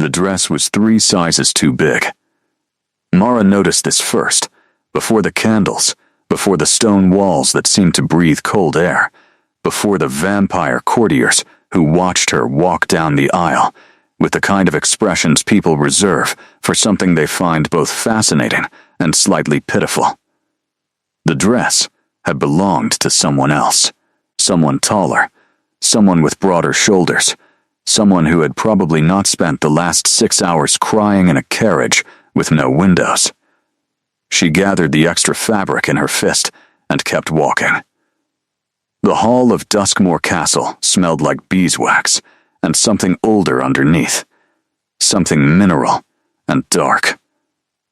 The dress was 3 sizes too big. Mara noticed this first, before the candles, before the stone walls that seemed to breathe cold air, before the vampire courtiers who watched her walk down the aisle, with the kind of expressions people reserve for something they find both fascinating and slightly pitiful. The dress had belonged to someone else, someone taller, someone with broader shoulders, someone who had probably not spent the last 6 hours crying in a carriage with no windows. She gathered the extra fabric in her fist and kept walking. The hall of Duskmore Castle smelled like beeswax and something older underneath, something mineral and dark,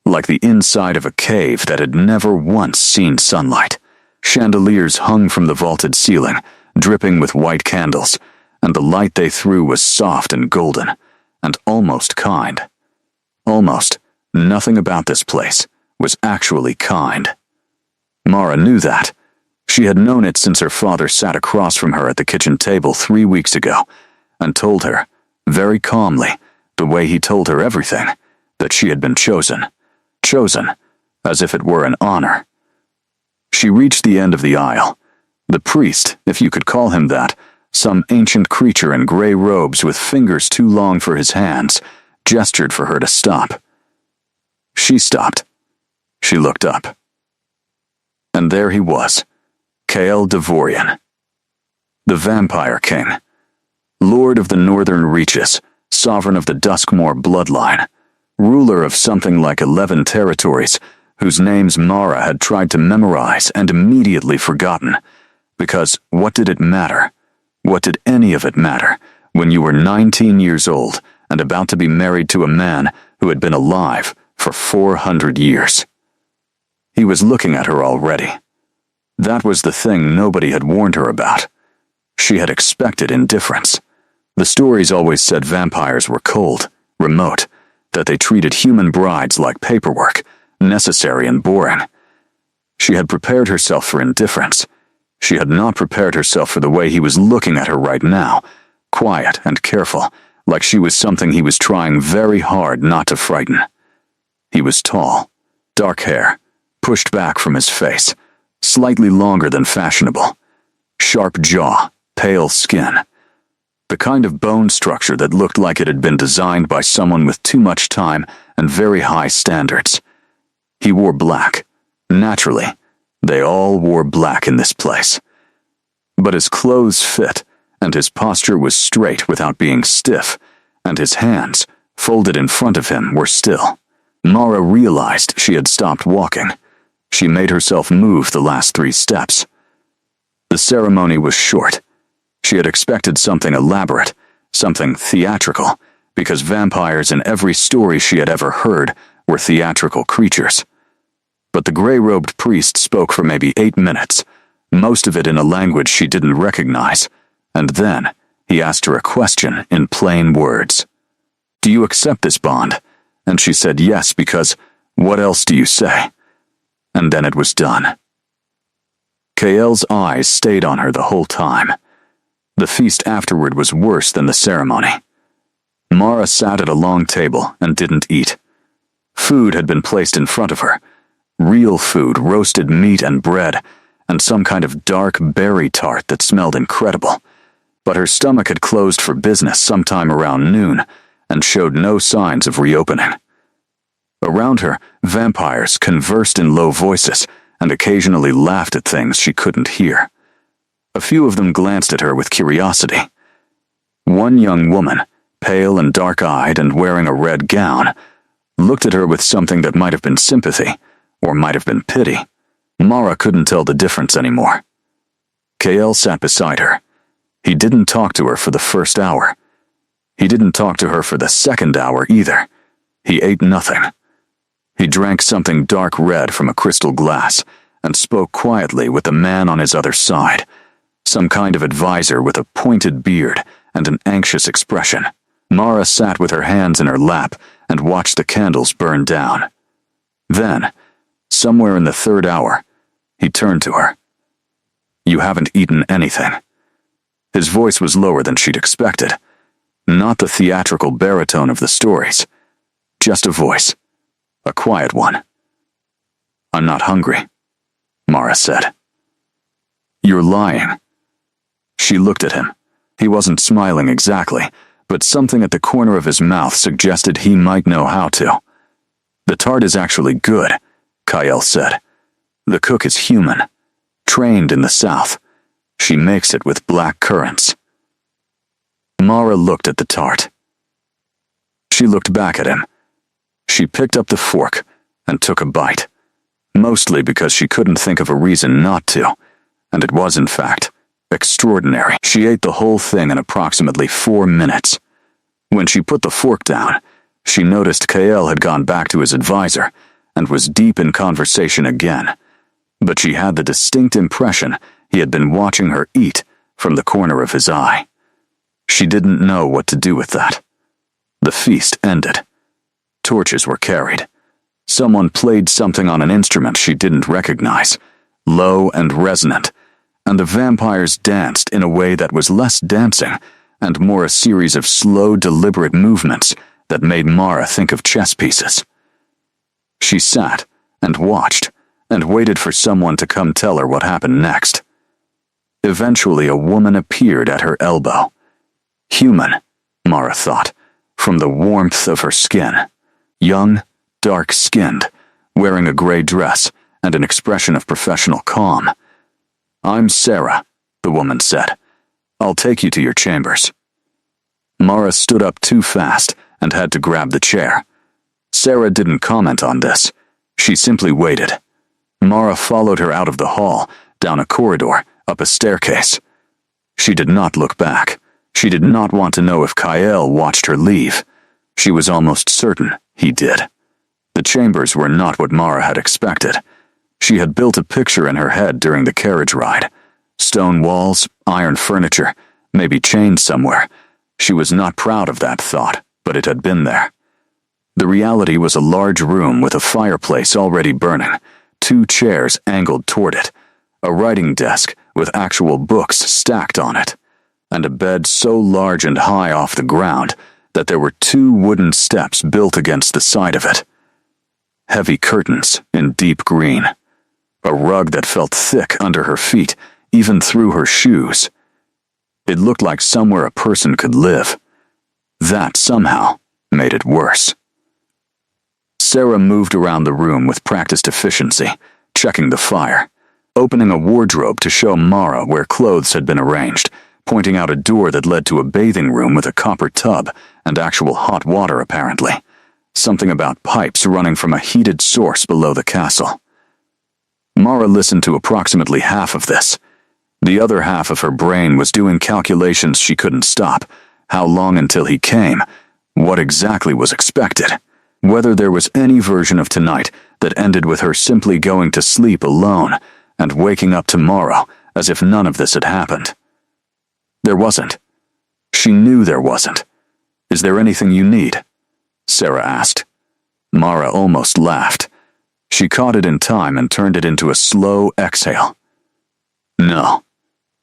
like the inside of a cave that had never once seen sunlight. Chandeliers hung from the vaulted ceiling, dripping with white candles, and the light they threw was soft and golden, and almost kind. Almost nothing about this place was actually kind. Mara knew that. She had known it since her father sat across from her at the kitchen table 3 weeks ago, and told her, very calmly, the way he told her everything, that she had been chosen. Chosen, as if it were an honor. She reached the end of the aisle. The priest, if you could call him that, some ancient creature in gray robes with fingers too long for his hands, gestured for her to stop. She stopped. She looked up. And there he was, Kael Devorian, the Vampire King, Lord of the Northern Reaches, sovereign of the Duskmore bloodline, ruler of something like 11 territories, whose names Mara had tried to memorize and immediately forgotten, because what did it matter? What did any of it matter when you were 19 years old and about to be married to a man who had been alive for 400 years? He was looking at her already. That was the thing nobody had warned her about. She had expected indifference. The stories always said vampires were cold, remote, that they treated human brides like paperwork, necessary and boring. She had prepared herself for indifference. She had not prepared herself for the way he was looking at her right now, quiet and careful, like she was something he was trying very hard not to frighten. He was tall, dark hair, pushed back from his face, slightly longer than fashionable, sharp jaw, pale skin, the kind of bone structure that looked like it had been designed by someone with too much time and very high standards. He wore black. Naturally, they all wore black in this place. But his clothes fit, and his posture was straight without being stiff, and his hands, folded in front of him, were still. Mara realized she had stopped walking. She made herself move the last 3 steps. The ceremony was short. She had expected something elaborate, something theatrical, because vampires in every story she had ever heard were theatrical creatures. But the gray-robed priest spoke for maybe 8 minutes, most of it in a language she didn't recognize, and then he asked her a question in plain words. "Do you accept this bond?" And she said yes, because what else do you say? And then it was done. Kael's eyes stayed on her the whole time. The feast afterward was worse than the ceremony. Mara sat at a long table and didn't eat. Food had been placed in front of her. Real food, roasted meat and bread, and some kind of dark berry tart that smelled incredible. But her stomach had closed for business sometime around noon and showed no signs of reopening. Around her, vampires conversed in low voices and occasionally laughed at things she couldn't hear. A few of them glanced at her with curiosity. One young woman, pale and dark-eyed and wearing a red gown, looked at her with something that might have been sympathy, or might have been pity. Mara couldn't tell the difference anymore. Kael sat beside her. He didn't talk to her for the first hour. He didn't talk to her for the second hour either. He ate nothing. He drank something dark red from a crystal glass and spoke quietly with the man on his other side, some kind of advisor with a pointed beard and an anxious expression. Mara sat with her hands in her lap and watched the candles burn down. Then, somewhere in the 3rd hour, he turned to her. "You haven't eaten anything." His voice was lower than she'd expected. Not the theatrical baritone of the stories. Just a voice. A quiet one. "I'm not hungry," Mara said. "You're lying." She looked at him. He wasn't smiling exactly, but something at the corner of his mouth suggested he might know how to. "The tart is actually good," Kyle said. "The cook is human, trained in the South. She makes it with black currants." Mara looked at the tart. She looked back at him. She picked up the fork and took a bite, mostly because she couldn't think of a reason not to, and it was, in fact, extraordinary. She ate the whole thing in approximately 4 minutes. When she put the fork down, she noticed Kael had gone back to his advisor and was deep in conversation again, but she had the distinct impression he had been watching her eat from the corner of his eye. She didn't know what to do with that. The feast ended. Torches were carried. Someone played something on an instrument she didn't recognize, low and resonant, and the vampires danced in a way that was less dancing and more a series of slow, deliberate movements that made Mara think of chess pieces. She sat and watched and waited for someone to come tell her what happened next. Eventually, a woman appeared at her elbow. Human, Mara thought, from the warmth of her skin. Young, dark-skinned, wearing a gray dress and an expression of professional calm. "I'm Sarah," the woman said. "I'll take you to your chambers." Mara stood up too fast and had to grab the chair. Sarah didn't comment on this. She simply waited. Mara followed her out of the hall, down a corridor, up a staircase. She did not look back. She did not want to know if Kael watched her leave. She was almost certain he did. The chambers were not what Mara had expected. She had built a picture in her head during the carriage ride. Stone walls, iron furniture, maybe chained somewhere. She was not proud of that thought, but it had been there. The reality was a large room with a fireplace already burning, 2 chairs angled toward it, a writing desk with actual books stacked on it, and a bed so large and high off the ground that there were 2 wooden steps built against the side of it. Heavy curtains in deep green. A rug that felt thick under her feet, even through her shoes. It looked like somewhere a person could live. That somehow made it worse. Sarah moved around the room with practiced efficiency, checking the fire, opening a wardrobe to show Mara where clothes had been arranged, pointing out a door that led to a bathing room with a copper tub and actual hot water apparently. Something about pipes running from a heated source below the castle. Mara listened to approximately half of this. The other half of her brain was doing calculations she couldn't stop. How long until he came? What exactly was expected? Whether there was any version of tonight that ended with her simply going to sleep alone and waking up tomorrow as if none of this had happened. There wasn't. She knew there wasn't. "Is there anything you need?" Sarah asked. Mara almost laughed. She caught it in time and turned it into a slow exhale. "No,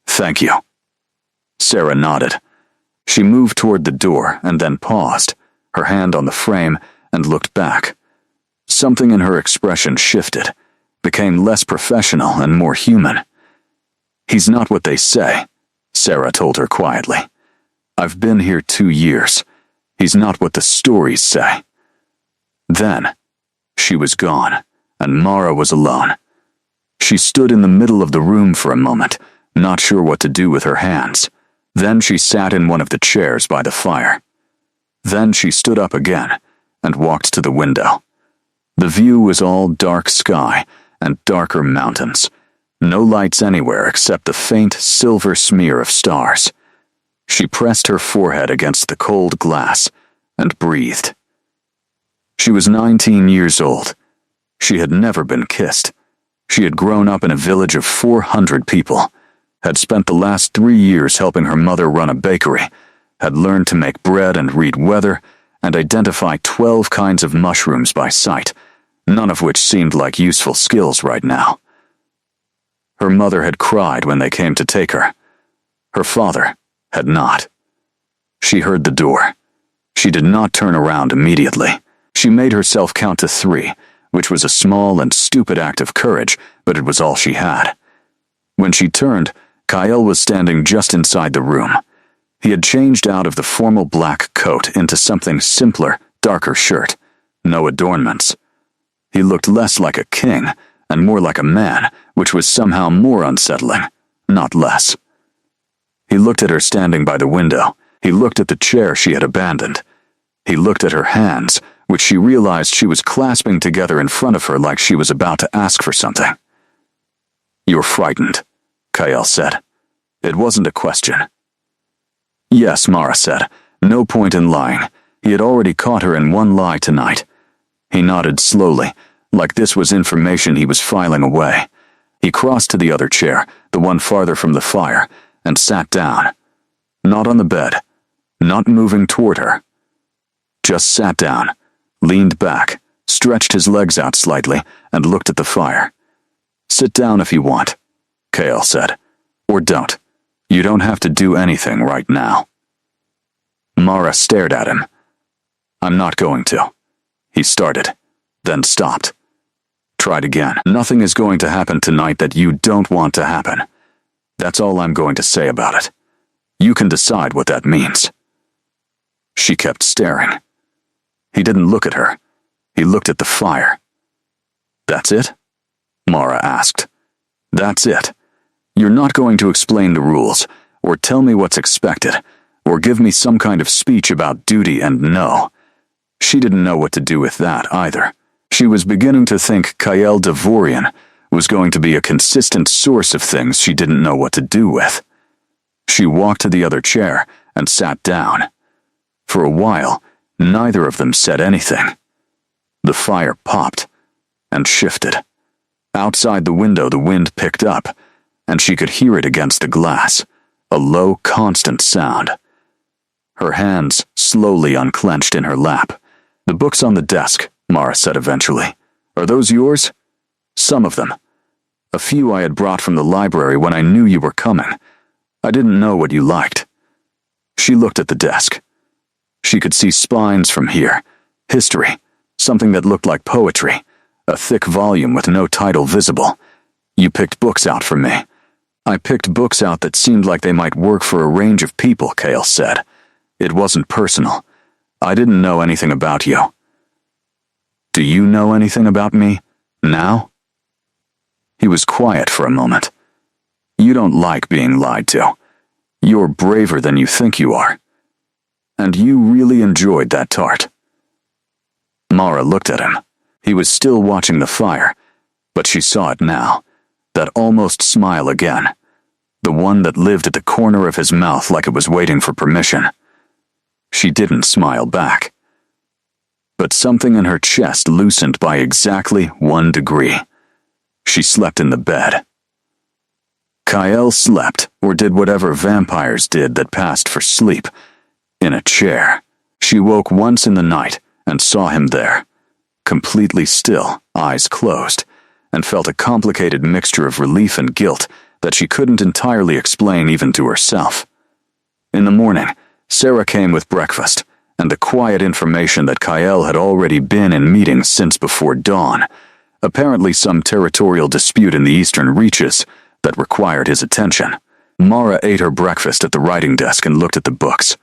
thank you." Sarah nodded. She moved toward the door and then paused, her hand on the frame, and looked back. Something in her expression shifted, became less professional and more human. "He's not what they say," Sarah told her quietly. "I've been here 2 years. He's not what the stories say." Then, she was gone, and Mara was alone. She stood in the middle of the room for a moment, not sure what to do with her hands. Then she sat in one of the chairs by the fire. Then she stood up again and walked to the window. The view was all dark sky and darker mountains. No lights anywhere except the faint silver smear of stars. She pressed her forehead against the cold glass and breathed. She was 19 years old. She had never been kissed. She had grown up in a village of 400 people, had spent the last 3 years helping her mother run a bakery, had learned to make bread and read weather, and identify 12 kinds of mushrooms by sight, none of which seemed like useful skills right now. Her mother had cried when they came to take her. Her father had not. She heard the door. She did not turn around immediately. She made herself count to 3, which was a small and stupid act of courage, but it was all she had. When she turned, Kyle was standing just inside the room. He had changed out of the formal black coat into something simpler, darker shirt. No adornments. He looked less like a king and more like a man, which was somehow more unsettling, not less. He looked at her standing by the window. He looked at the chair she had abandoned. He looked at her hands, which she realized she was clasping together in front of her like she was about to ask for something. "You're frightened," Kyle said. It wasn't a question. "Yes," Mara said. No point in lying. He had already caught her in one lie tonight. He nodded slowly, like this was information he was filing away. He crossed to the other chair, the one farther from the fire, and sat down. Not on the bed, not moving toward her. Just sat down, leaned back, stretched his legs out slightly, and looked at the fire. "Sit down if you want," Kale said. "Or don't. You don't have to do anything right now." Mara stared at him. "I'm not going to." He started, then stopped. Tried again. "Nothing is going to happen tonight that you don't want to happen. That's all I'm going to say about it. You can decide what that means." She kept staring. He didn't look at her. He looked at the fire. "That's it?" Mara asked. "That's it. You're not going to explain the rules, or tell me what's expected, or give me some kind of speech about duty and no." She didn't know what to do with that either. She was beginning to think Kyle Devorian was going to be a consistent source of things she didn't know what to do with. She walked to the other chair and sat down. For a while, neither of them said anything. The fire popped and shifted. Outside the window, the wind picked up, and she could hear it against the glass, a low, constant sound. Her hands slowly unclenched in her lap. "The books on the desk," Mara said eventually. "Are those yours?" "Some of them. A few I had brought from the library when I knew you were coming. I didn't know what you liked." She looked at the desk. She could see spines from here, history, something that looked like poetry, a thick volume with no title visible. "You picked books out for me." "I picked books out that seemed like they might work for a range of people," Kale said. "It wasn't personal. I didn't know anything about you." "Do you know anything about me now?" He was quiet for a moment. "You don't like being lied to. You're braver than you think you are. And you really enjoyed that tart." Mara looked at him. He was still watching the fire, but she saw it now, that almost smile again, the one that lived at the corner of his mouth like it was waiting for permission. She didn't smile back. But something in her chest loosened by exactly 1 degree. She slept in the bed. Kyle slept, or did whatever vampires did that passed for sleep, in a chair. She woke once in the night and saw him there, completely still, eyes closed, and felt a complicated mixture of relief and guilt that she couldn't entirely explain even to herself. In the morning, Sarah came with breakfast, and the quiet information that Kyle had already been in meetings since before dawn, apparently some territorial dispute in the eastern reaches that required his attention. Mara ate her breakfast at the writing desk and looked at the books.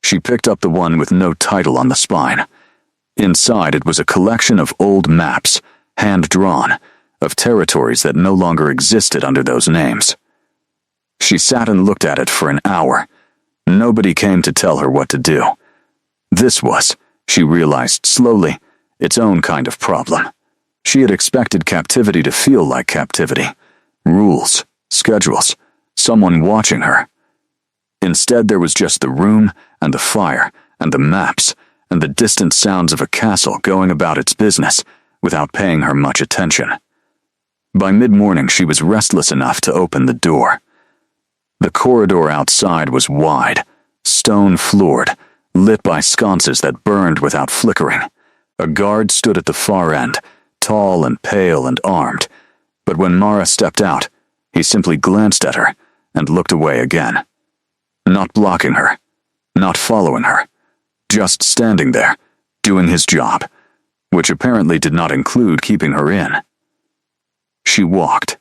She picked up the one with no title on the spine. Inside it was a collection of old maps, hand-drawn, of territories that no longer existed under those names. She sat and looked at it for an hour. Nobody came to tell her what to do. This was, she realized slowly, its own kind of problem. She had expected captivity to feel like captivity. Rules, schedules, someone watching her. Instead, there was just the room and the fire and the maps and the distant sounds of a castle going about its business without paying her much attention. By mid-morning, she was restless enough to open the door. The corridor outside was wide, stone-floored, lit by sconces that burned without flickering. A guard stood at the far end, tall and pale and armed, but when Mara stepped out, he simply glanced at her and looked away again. Not blocking her, not following her, just standing there, doing his job, which apparently did not include keeping her in. She walked.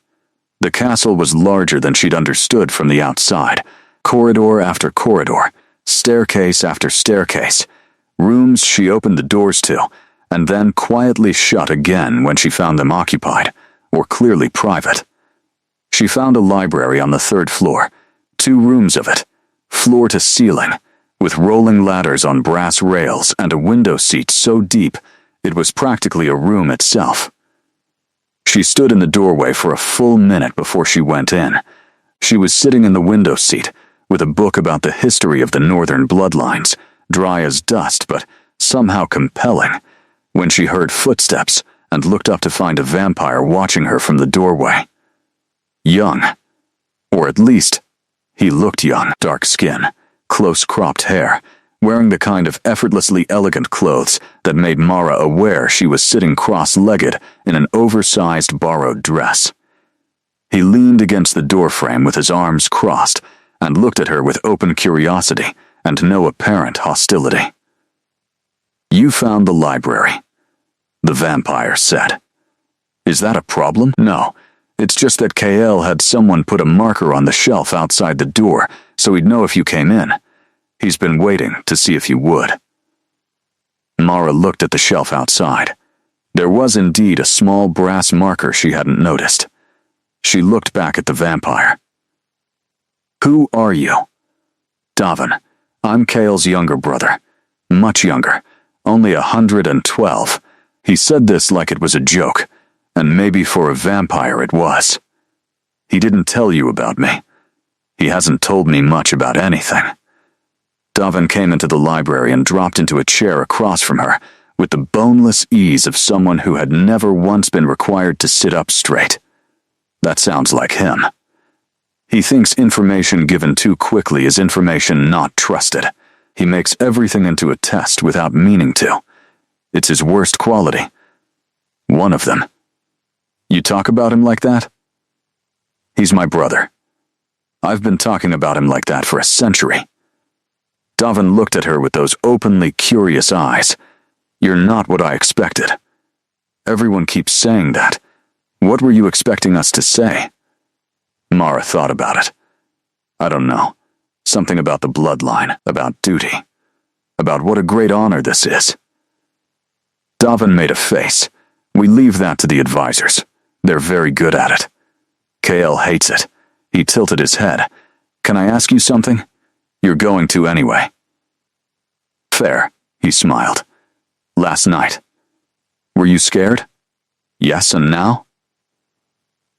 The castle was larger than she'd understood from the outside. Corridor after corridor, staircase after staircase, rooms she opened the doors to, and then quietly shut again when she found them occupied, or clearly private. She found a library on the 3rd floor, 2 rooms of it, floor to ceiling, with rolling ladders on brass rails and a window seat so deep it was practically a room itself. She stood in the doorway for a full minute before she went in. She was sitting in the window seat, with a book about the history of the northern bloodlines, dry as dust but somehow compelling, when she heard footsteps and looked up to find a vampire watching her from the doorway. Young. Or at least, he looked young. Dark skin, close-cropped hair, wearing the kind of effortlessly elegant clothes that made Mara aware she was sitting cross-legged in an oversized borrowed dress. He leaned against the doorframe with his arms crossed and looked at her with open curiosity and no apparent hostility. "You found the library," the vampire said. "Is that a problem?" "No. It's just that KL had someone put a marker on the shelf outside the door so he'd know if you came in. He's been waiting to see if you would." Mara looked at the shelf outside. There was indeed a small brass marker she hadn't noticed. She looked back at the vampire. "Who are you?" "Davin. I'm Kale's younger brother. Much younger. Only 112. He said this like it was a joke, and maybe for a vampire it was. "He didn't tell you about me. He hasn't told me much about anything." Davin came into the library and dropped into a chair across from her, with the boneless ease of someone who had never once been required to sit up straight. That sounds like him. He thinks information given too quickly is information not trusted. He makes everything into a test without meaning to. It's his worst quality. One of them. "You talk about him like that?" "He's my brother. I've been talking about him like that for a century." Davin looked at her with those openly curious eyes. "You're not what I expected. Everyone keeps saying that. What were you expecting us to say?" Mara thought about it. "I don't know. Something about the bloodline, about duty, about what a great honor this is." Davin made a face. "We leave that to the advisors. They're very good at it. KL hates it." He tilted his head. "Can I ask you something? You're going to anyway." "Fair," he smiled. "Last night. Were you scared?" "Yes, and now?"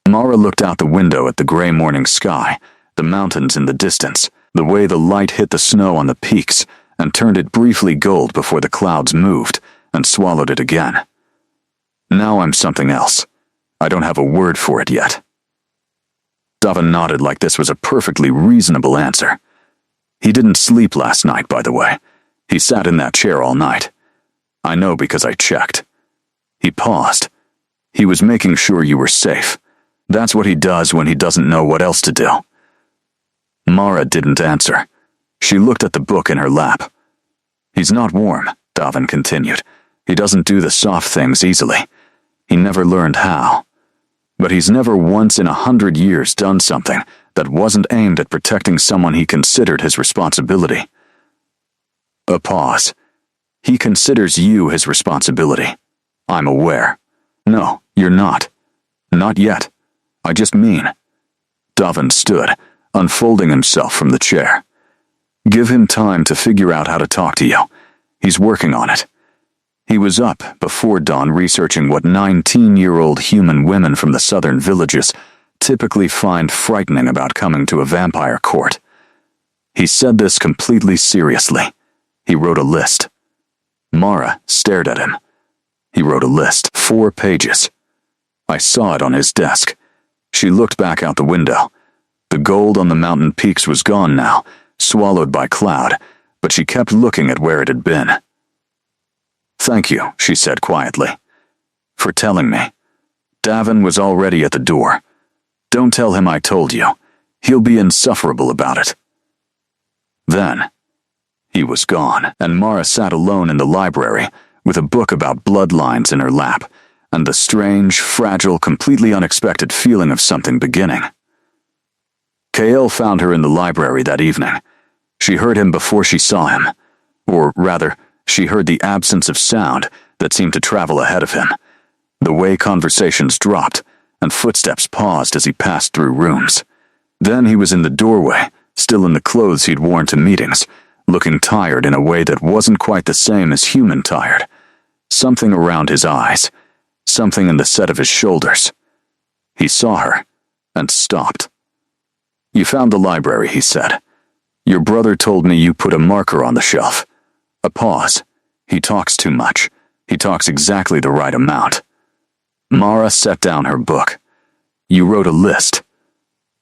Mara looked out the window at the gray morning sky, the mountains in the distance, the way the light hit the snow on the peaks and turned it briefly gold before the clouds moved and swallowed it again. "Now I'm something else. I don't have a word for it yet." Davin nodded like this was a perfectly reasonable answer. "He didn't sleep last night, by the way. He sat in that chair all night. I know because I checked." He paused. "He was making sure you were safe. That's what he does when he doesn't know what else to do." Mara didn't answer. She looked at the book in her lap. "He's not warm," Davin continued. "He doesn't do the soft things easily. He never learned how. But he's never once in 100 years done something that wasn't aimed at protecting someone he considered his responsibility." A pause. "He considers you his responsibility. I'm aware." "No, you're not. Not yet. I just mean." Davin stood, unfolding himself from the chair. "Give him time to figure out how to talk to you. He's working on it." He was up before dawn researching what 19-year-old human women from the southern villages typically find frightening about coming to a vampire court. He said this completely seriously. He wrote a list. Mara stared at him. He wrote a list, 4 pages. I saw it on his desk. She looked back out the window. The gold on the mountain peaks was gone now, swallowed by cloud, but she kept looking at where it had been. "Thank you," she said quietly, "for telling me. Davin was already at the door. Don't tell him I told you. He'll be insufferable about it." Then, He was gone, and Mara sat alone in the library with a book about bloodlines in her lap, and the strange, fragile, completely unexpected feeling of something beginning. Kael found her in the library that evening. She heard him before she saw him. Or rather, she heard the absence of sound that seemed to travel ahead of him, the way conversations dropped and footsteps paused as he passed through rooms. Then he was in the doorway, still in the clothes he'd worn to meetings, looking tired in a way that wasn't quite the same as human tired. Something around his eyes, something in the set of his shoulders. He saw her and stopped. "You found the library," he said. "Your brother told me you put a marker on the shelf." A pause. He talks too much. He talks exactly the right amount. Mara set down her book. "You wrote a list."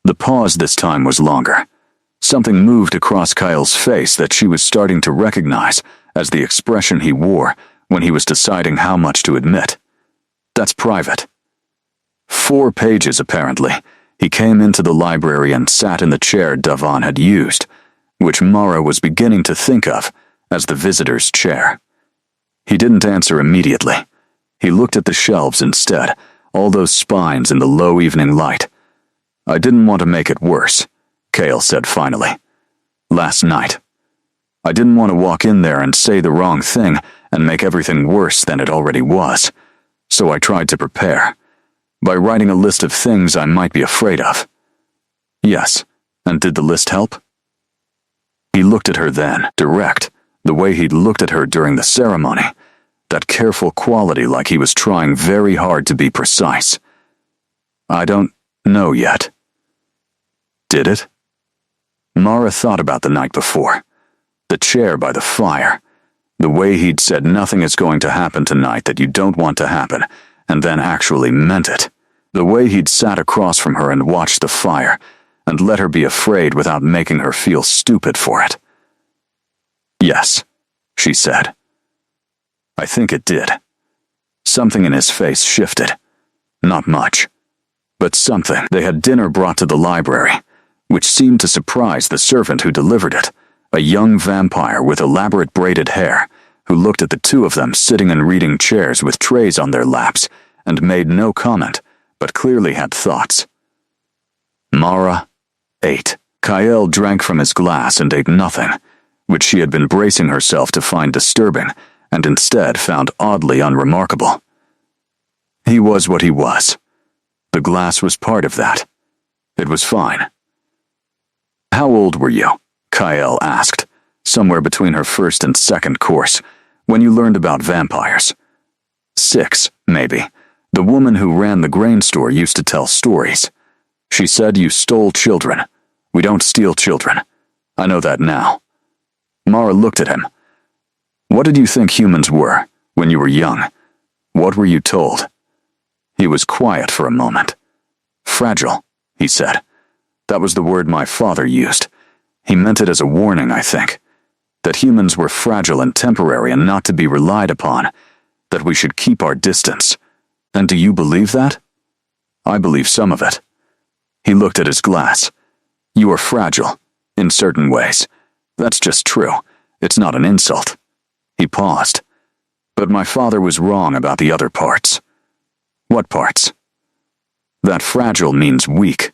The pause this time was longer. Something moved across Kyle's face that she was starting to recognize as the expression he wore when he was deciding how much to admit. "That's private." 4 pages, apparently. He came into the library and sat in the chair Davon had used, which Mara was beginning to think of as the visitor's chair. He didn't answer immediately. He looked at the shelves instead, all those spines in the low evening light. "I didn't want to make it worse," Kael said finally. "Last night. I didn't want to walk in there and say the wrong thing and make everything worse than it already was, so I tried to prepare, by writing a list of things I might be afraid of." "Yes, and did the list help?" He looked at her then, direct, the way he'd looked at her during the ceremony, that careful quality like he was trying very hard to be precise. "I don't know yet." "Did it?" Mara thought about the night before. The chair by the fire. The way he'd said nothing is going to happen tonight that you don't want to happen, and then actually meant it. The way he'd sat across from her and watched the fire, and let her be afraid without making her feel stupid for it. "Yes," she said. "I think it did." Something in his face shifted. Not much, but something. They had dinner brought to the library, which seemed to surprise the servant who delivered it, a young vampire with elaborate braided hair, who looked at the two of them sitting in reading chairs with trays on their laps, and made no comment, but clearly had thoughts. Mara ate. Kael drank from his glass and ate nothing, which she had been bracing herself to find disturbing, and instead found oddly unremarkable. He was what he was. The glass was part of that. It was fine. "How old were you?" Kael asked, somewhere between her first and second course, when you learned about vampires. 6, maybe. The woman who ran the grain store used to tell stories. She said you stole children. We don't steal children. I know that now. Mara looked at him. "What did you think humans were when you were young? What were you told?" He was quiet for a moment. "Fragile," he said. "That was the word my father used. He meant it as a warning, I think. That humans were fragile and temporary and not to be relied upon. That we should keep our distance. And do you believe that?" "I believe some of it." He looked at his glass. "You are fragile, in certain ways. That's just true. It's not an insult." He paused. "But my father was wrong about the other parts." "What parts?" "That fragile means weak,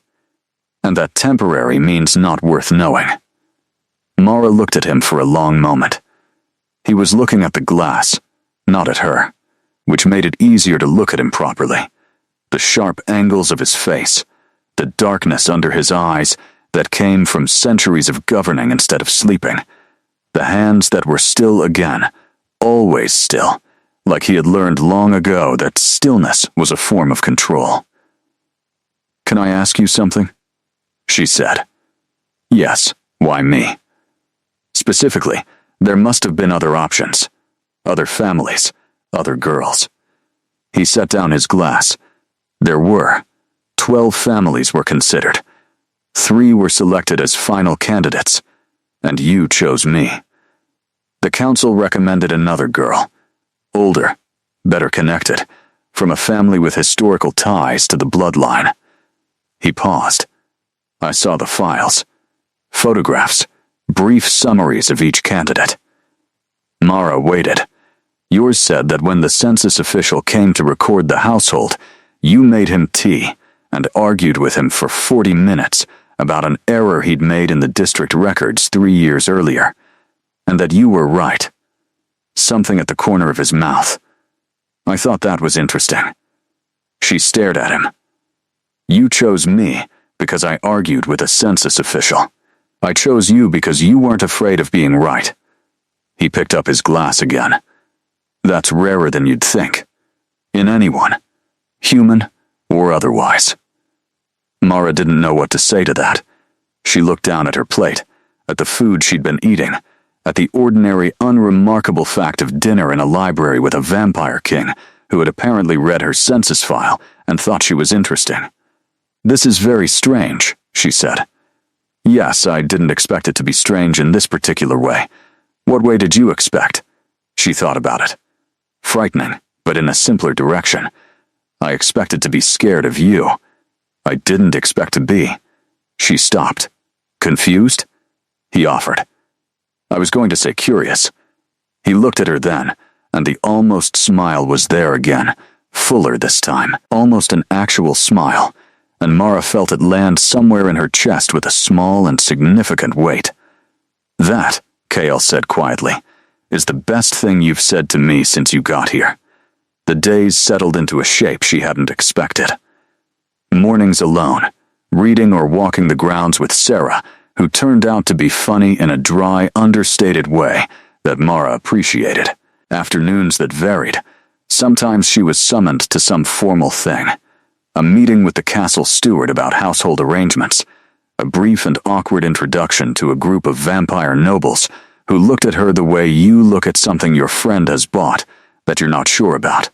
and that temporary means not worth knowing." Mara looked at him for a long moment. He was looking at the glass, not at her, which made it easier to look at him properly. The sharp angles of his face, the darkness under his eyes that came from centuries of governing instead of sleeping, the hands that were still again, always still, like he had learned long ago that stillness was a form of control. "Can I ask you something?" she said. "Yes, why me?" "Specifically, there must have been other options, other families, other girls." He set down his glass. There were. 12 families were considered. 3 were selected as final candidates, and you chose me. The council recommended another girl, older, better connected, from a family with historical ties to the bloodline. He paused. I saw the files. Photographs, brief summaries of each candidate. Mara waited. Yours said that when the census official came to record the household, you made him tea and argued with him for 40 minutes about an error he'd made in the district records 3 years earlier, and that you were right. Something at the corner of his mouth. I thought that was interesting. She stared at him. You chose me because I argued with a census official. I chose you because you weren't afraid of being right. He picked up his glass again. That's rarer than you'd think. In anyone, human or otherwise. Mara didn't know what to say to that. She looked down at her plate, at the food she'd been eating, at the ordinary, unremarkable fact of dinner in a library with a vampire king who had apparently read her census file and thought she was interesting. This is very strange, she said. Yes, I didn't expect it to be strange in this particular way. What way did you expect? She thought about it. Frightening, but in a simpler direction. I expected to be scared of you. I didn't expect to be. She stopped. Confused? He offered. I was going to say curious. He looked at her then, and the almost smile was there again, fuller this time, almost an actual smile, and Mara felt it land somewhere in her chest with a small and significant weight. That, Kale said quietly, is the best thing you've said to me since you got here. The days settled into a shape she hadn't expected. Mornings alone, reading or walking the grounds with Sarah, who turned out to be funny in a dry, understated way that Mara appreciated. Afternoons that varied. Sometimes she was summoned to some formal thing. A meeting with the castle steward about household arrangements. A brief and awkward introduction to a group of vampire nobles who looked at her the way you look at something your friend has bought that you're not sure about.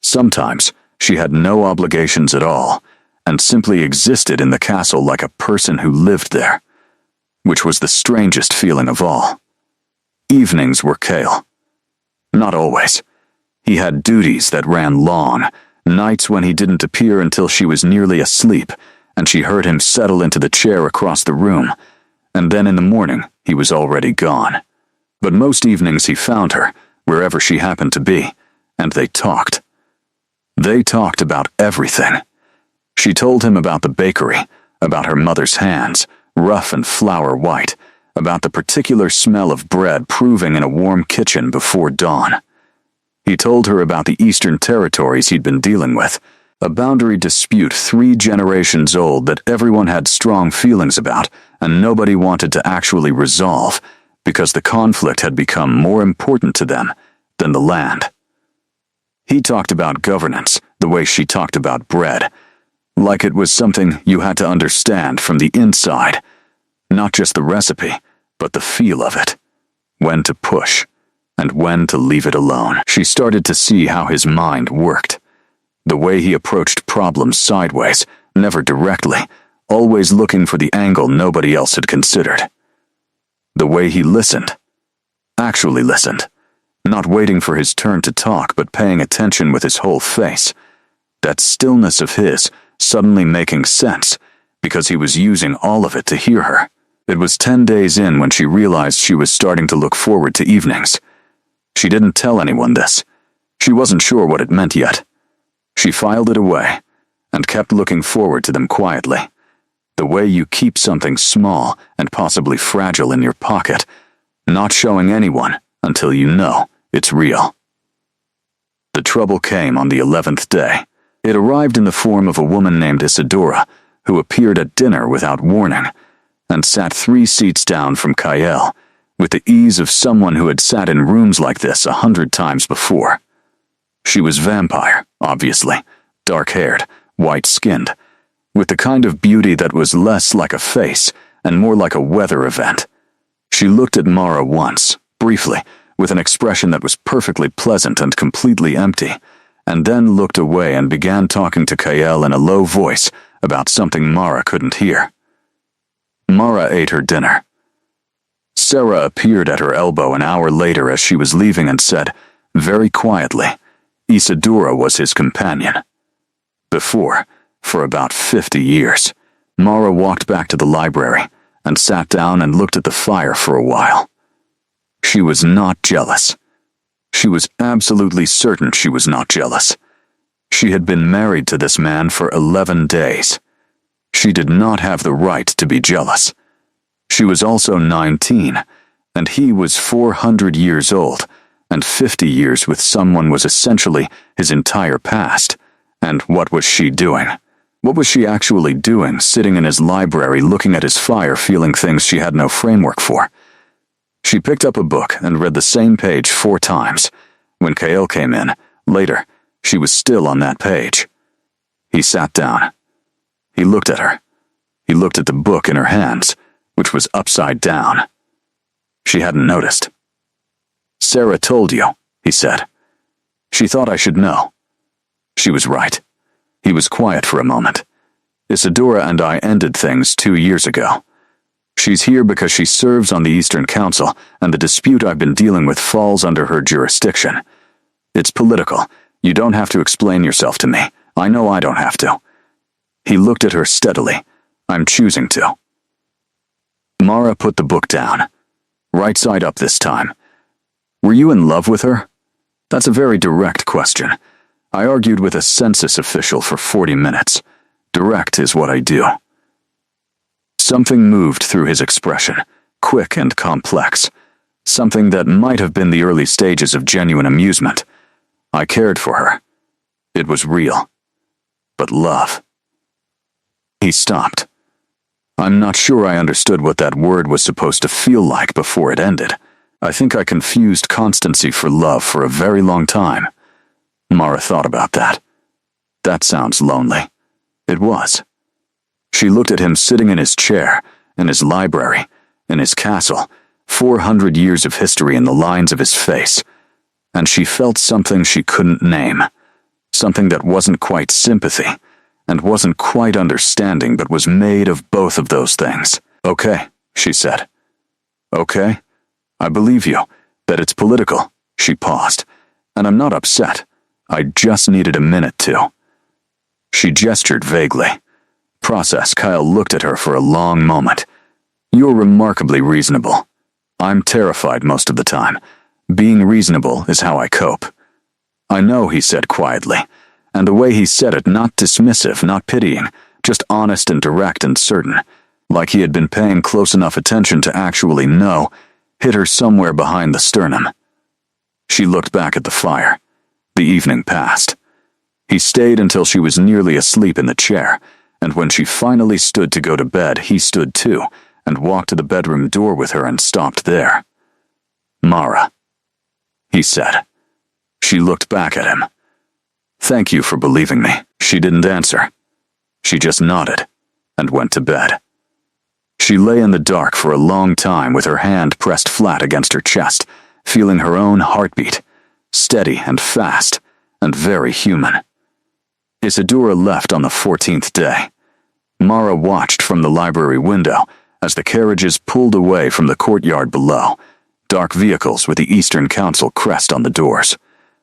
Sometimes she had no obligations at all and simply existed in the castle like a person who lived there, which was the strangest feeling of all. Evenings were Kale. Not always. He had duties that ran long, nights when he didn't appear until she was nearly asleep, and she heard him settle into the chair across the room, and then in the morning he was already gone. But most evenings he found her, wherever she happened to be, and they talked. They talked about everything. She told him about the bakery, about her mother's hands, rough and flour white, about the particular smell of bread proving in a warm kitchen before dawn. He told her about the Eastern territories he'd been dealing with, a boundary dispute 3 generations old that everyone had strong feelings about and nobody wanted to actually resolve because the conflict had become more important to them than the land. He talked about governance the way she talked about bread, like it was something you had to understand from the inside, not just the recipe, but the feel of it, when to push and when to leave it alone. She started to see how his mind worked. The way he approached problems sideways, never directly, always looking for the angle nobody else had considered. The way he listened. Actually listened. Not waiting for his turn to talk, but paying attention with his whole face. That stillness of his suddenly making sense, because he was using all of it to hear her. It was 10 days in when she realized she was starting to look forward to evenings. She didn't tell anyone this. She wasn't sure what it meant yet. She filed it away, and kept looking forward to them quietly. The way you keep something small and possibly fragile in your pocket, not showing anyone until you know it's real. The trouble came on the 11th day. It arrived in the form of a woman named Isadora, who appeared at dinner without warning, and sat 3 seats down from Kael, with the ease of someone who had sat in rooms like this 100 times before. She was vampire, obviously, dark-haired, white-skinned, with the kind of beauty that was less like a face and more like a weather event. She looked at Mara once, briefly, with an expression that was perfectly pleasant and completely empty, and then looked away and began talking to Kael in a low voice about something Mara couldn't hear. Mara ate her dinner. Sarah appeared at her elbow an hour later as she was leaving and said, very quietly, Isadora was his companion. Before, for about 50 years, Mara walked back to the library, and sat down and looked at the fire for a while. She was not jealous. She was absolutely certain she was not jealous. She had been married to this man for 11 days. She did not have the right to be jealous. She was also 19, and he was 400 years old, and 50 years with someone was essentially his entire past. And what was she doing? What was she actually doing, sitting in his library looking at his fire, feeling things she had no framework for? She picked up a book and read the same page 4 times. When Kael came in, later, she was still on that page. He sat down. He looked at her. He looked at the book in her hands, which was upside down. She hadn't noticed. "Sarah told you," he said. "She thought I should know." She was right. He was quiet for a moment. "Isadora and I ended things 2 years ago. She's here because she serves on the Eastern Council, and the dispute I've been dealing with falls under her jurisdiction. It's political. You don't have to explain yourself to me. I know I don't have to." He looked at her steadily. "I'm choosing to." Mara put the book down. Right side up this time. "Were you in love with her?" That's a very direct question. I argued with a census official for 40 minutes. Direct is what I do. Something moved through his expression, quick and complex. Something that might have been the early stages of genuine amusement. I cared for her. It was real. But love. He stopped. I'm not sure I understood what that word was supposed to feel like before it ended. I think I confused constancy for love for a very long time. Mara thought about that. That sounds lonely. It was. She looked at him sitting in his chair, in his library, in his castle, 400 years of history in the lines of his face, and she felt something she couldn't name, something that wasn't quite sympathy, and wasn't quite understanding, but was made of both of those things. "Okay," she said. "Okay, I believe you, that it's political." She paused. "And I'm not upset. I just needed a minute to." She gestured vaguely. Process. Kyle looked at her for a long moment. "You're remarkably reasonable. I'm terrified most of the time. Being reasonable is how I cope." "I know," he said quietly, and the way he said it, not dismissive, not pitying, just honest and direct and certain, like he had been paying close enough attention to actually know, hit her somewhere behind the sternum. She looked back at the fire. The evening passed. He stayed until she was nearly asleep in the chair, and when she finally stood to go to bed, he stood too, and walked to the bedroom door with her and stopped there. "Mara," he said. She looked back at him. "Thank you for believing me." She didn't answer. She just nodded, and went to bed. She lay in the dark for a long time with her hand pressed flat against her chest, feeling her own heartbeat, steady and fast, and very human. Isadora left on the 14th day. Mara watched from the library window as the carriages pulled away from the courtyard below, dark vehicles with the Eastern Council crest on the doors.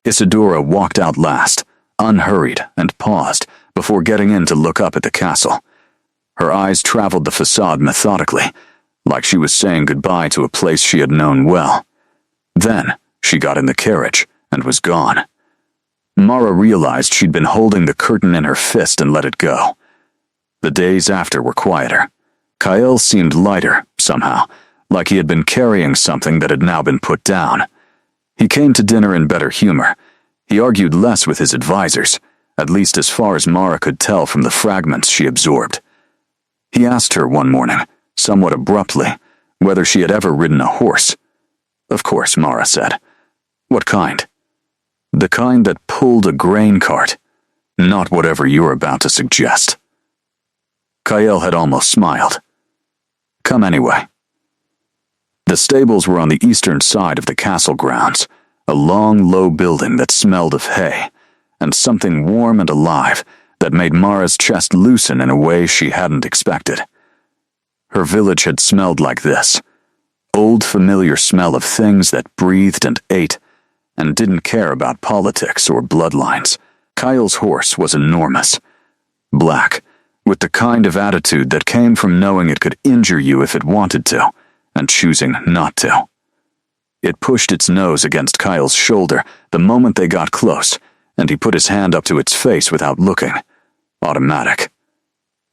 Isadora walked out last, unhurried, and paused before getting in to look up at the castle. Her eyes traveled the facade methodically, like she was saying goodbye to a place she had known well. Then she got in the carriage and was gone. Mara realized she'd been holding the curtain in her fist and let it go. The days after were quieter. Kael seemed lighter, somehow, like he had been carrying something that had now been put down. He came to dinner in better humor. He argued less with his advisors, at least as far as Mara could tell from the fragments she absorbed. He asked her one morning, somewhat abruptly, whether she had ever ridden a horse. "Of course," Mara said. "What kind?" "The kind that pulled a grain cart. Not whatever you're about to suggest." Kael had almost smiled. "Come anyway." The stables were on the eastern side of the castle grounds, a long, low building that smelled of hay, and something warm and alive that made Mara's chest loosen in a way she hadn't expected. Her village had smelled like this, old familiar smell of things that breathed and ate, and didn't care about politics or bloodlines. Kyle's horse was enormous. Black, with the kind of attitude that came from knowing it could injure you if it wanted to, and choosing not to. It pushed its nose against Kyle's shoulder the moment they got close, and he put his hand up to its face without looking. Automatic.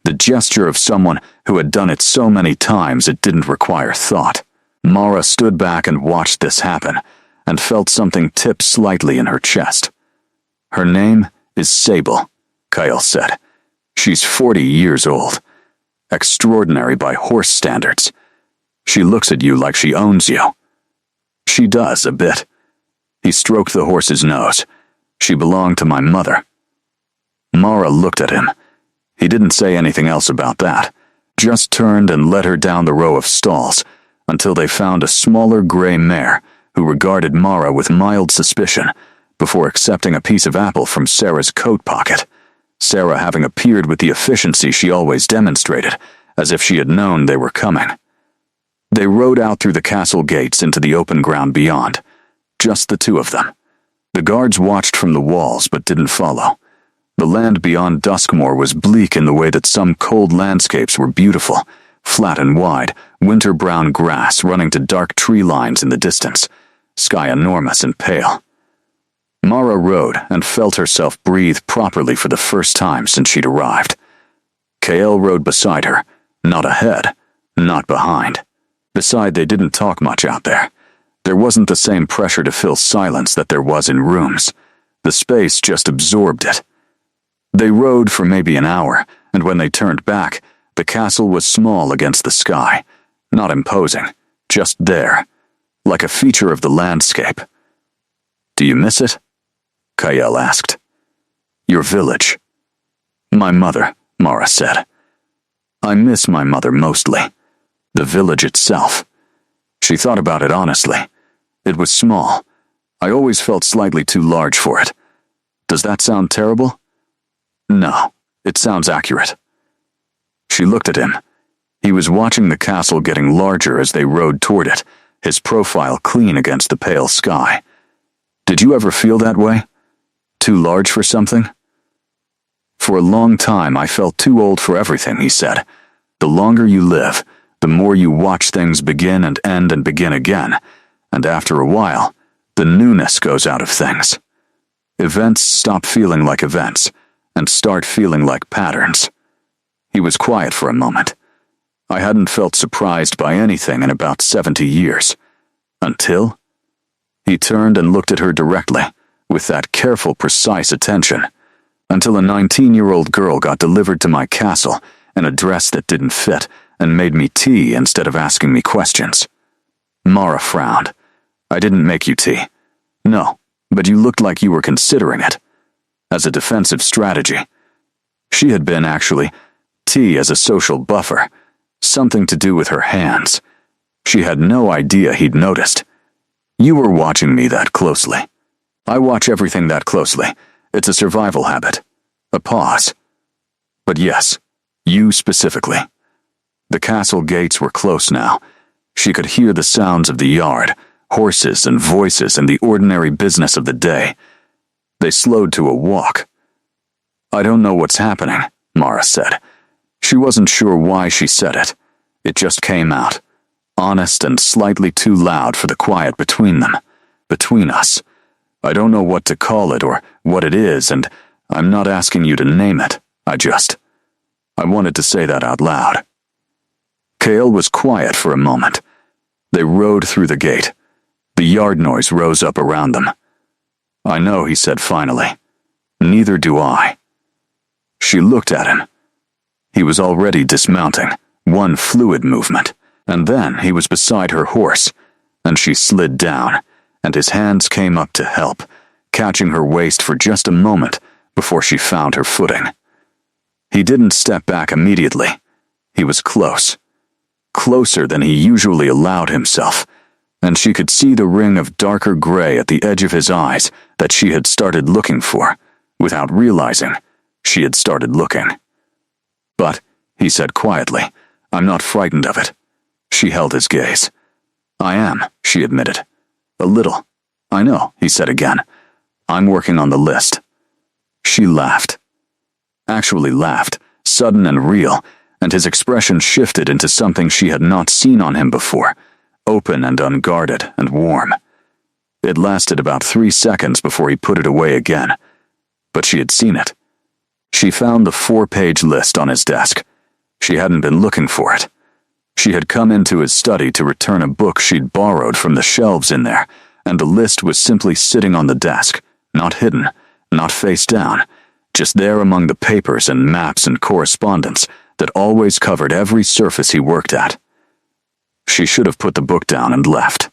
The gesture of someone who had done it so many times it didn't require thought. Mara stood back and watched this happen, and felt something tip slightly in her chest. Her name is Sable, Kyle said. She's 40 years old. Extraordinary by horse standards. She looks at you like she owns you. She does, a bit. He stroked the horse's nose. She belonged to my mother. Mara looked at him. He didn't say anything else about that, just turned and led her down the row of stalls until they found a smaller gray mare who regarded Mara with mild suspicion before accepting a piece of apple from Sarah's coat pocket, Sarah having appeared with the efficiency she always demonstrated, as if she had known they were coming. They rode out through the castle gates into the open ground beyond, just the two of them. The guards watched from the walls but didn't follow. The land beyond Duskmoor was bleak in the way that some cold landscapes were beautiful, flat and wide, winter-brown grass running to dark tree lines in the distance, sky enormous and pale. Mara rode and felt herself breathe properly for the first time since she'd arrived. Kael rode beside her, not ahead, not behind. Beside, they didn't talk much out there. There wasn't the same pressure to fill silence that there was in rooms. The space just absorbed it. They rode for maybe an hour, and when they turned back, the castle was small against the sky, not imposing, just there, like a feature of the landscape. Do you miss it? Kael asked. Your village. My mother, Mara said. I miss my mother mostly. The village itself. She thought about it honestly. It was small. I always felt slightly too large for it. Does that sound terrible? No, it sounds accurate. She looked at him. He was watching the castle getting larger as they rode toward it, his profile clean against the pale sky. Did you ever feel that way? Too large for something? For a long time I felt too old for everything, he said. The longer you live, the more you watch things begin and end and begin again, and after a while, the newness goes out of things. Events stop feeling like events, and start feeling like patterns. He was quiet for a moment. I hadn't felt surprised by anything in about 70 years. Until... He turned and looked at her directly, with that careful, precise attention. Until a 19-year-old girl got delivered to my castle in a dress that didn't fit and made me tea instead of asking me questions. Mara frowned. I didn't make you tea. No, but you looked like you were considering it. As a defensive strategy. She had been, actually, tea as a social buffer, something to do with her hands. She had no idea he'd noticed. You were watching me that closely. I watch everything that closely. It's a survival habit. A pause. But yes, you specifically. The castle gates were close now. She could hear the sounds of the yard, horses and voices and the ordinary business of the day. They slowed to a walk. I don't know what's happening, Mara said. She wasn't sure why she said it. It just came out, honest and slightly too loud for the quiet between them, between us. I don't know what to call it or what it is, and I'm not asking you to name it. I wanted to say that out loud. Kael was quiet for a moment. They rode through the gate. The yard noise rose up around them. I know, he said finally. Neither do I. She looked at him. He was already dismounting, one fluid movement, and then he was beside her horse, and she slid down, and his hands came up to help, catching her waist for just a moment before she found her footing. He didn't step back immediately. He was close. Closer than he usually allowed himself, and she could see the ring of darker gray at the edge of his eyes that she had started looking for, without realizing she had started looking. But, he said quietly, I'm not frightened of it. She held his gaze. I am, she admitted. A little. I know, he said again. I'm working on the list. She laughed. Actually laughed, sudden and real, and his expression shifted into something she had not seen on him before, open and unguarded and warm. It lasted about 3 seconds before he put it away again, but she had seen it. She found the 4-page list on his desk. She hadn't been looking for it. She had come into his study to return a book she'd borrowed from the shelves in there, and the list was simply sitting on the desk, not hidden, not face down, just there among the papers and maps and correspondence that always covered every surface he worked at. She should have put the book down and left.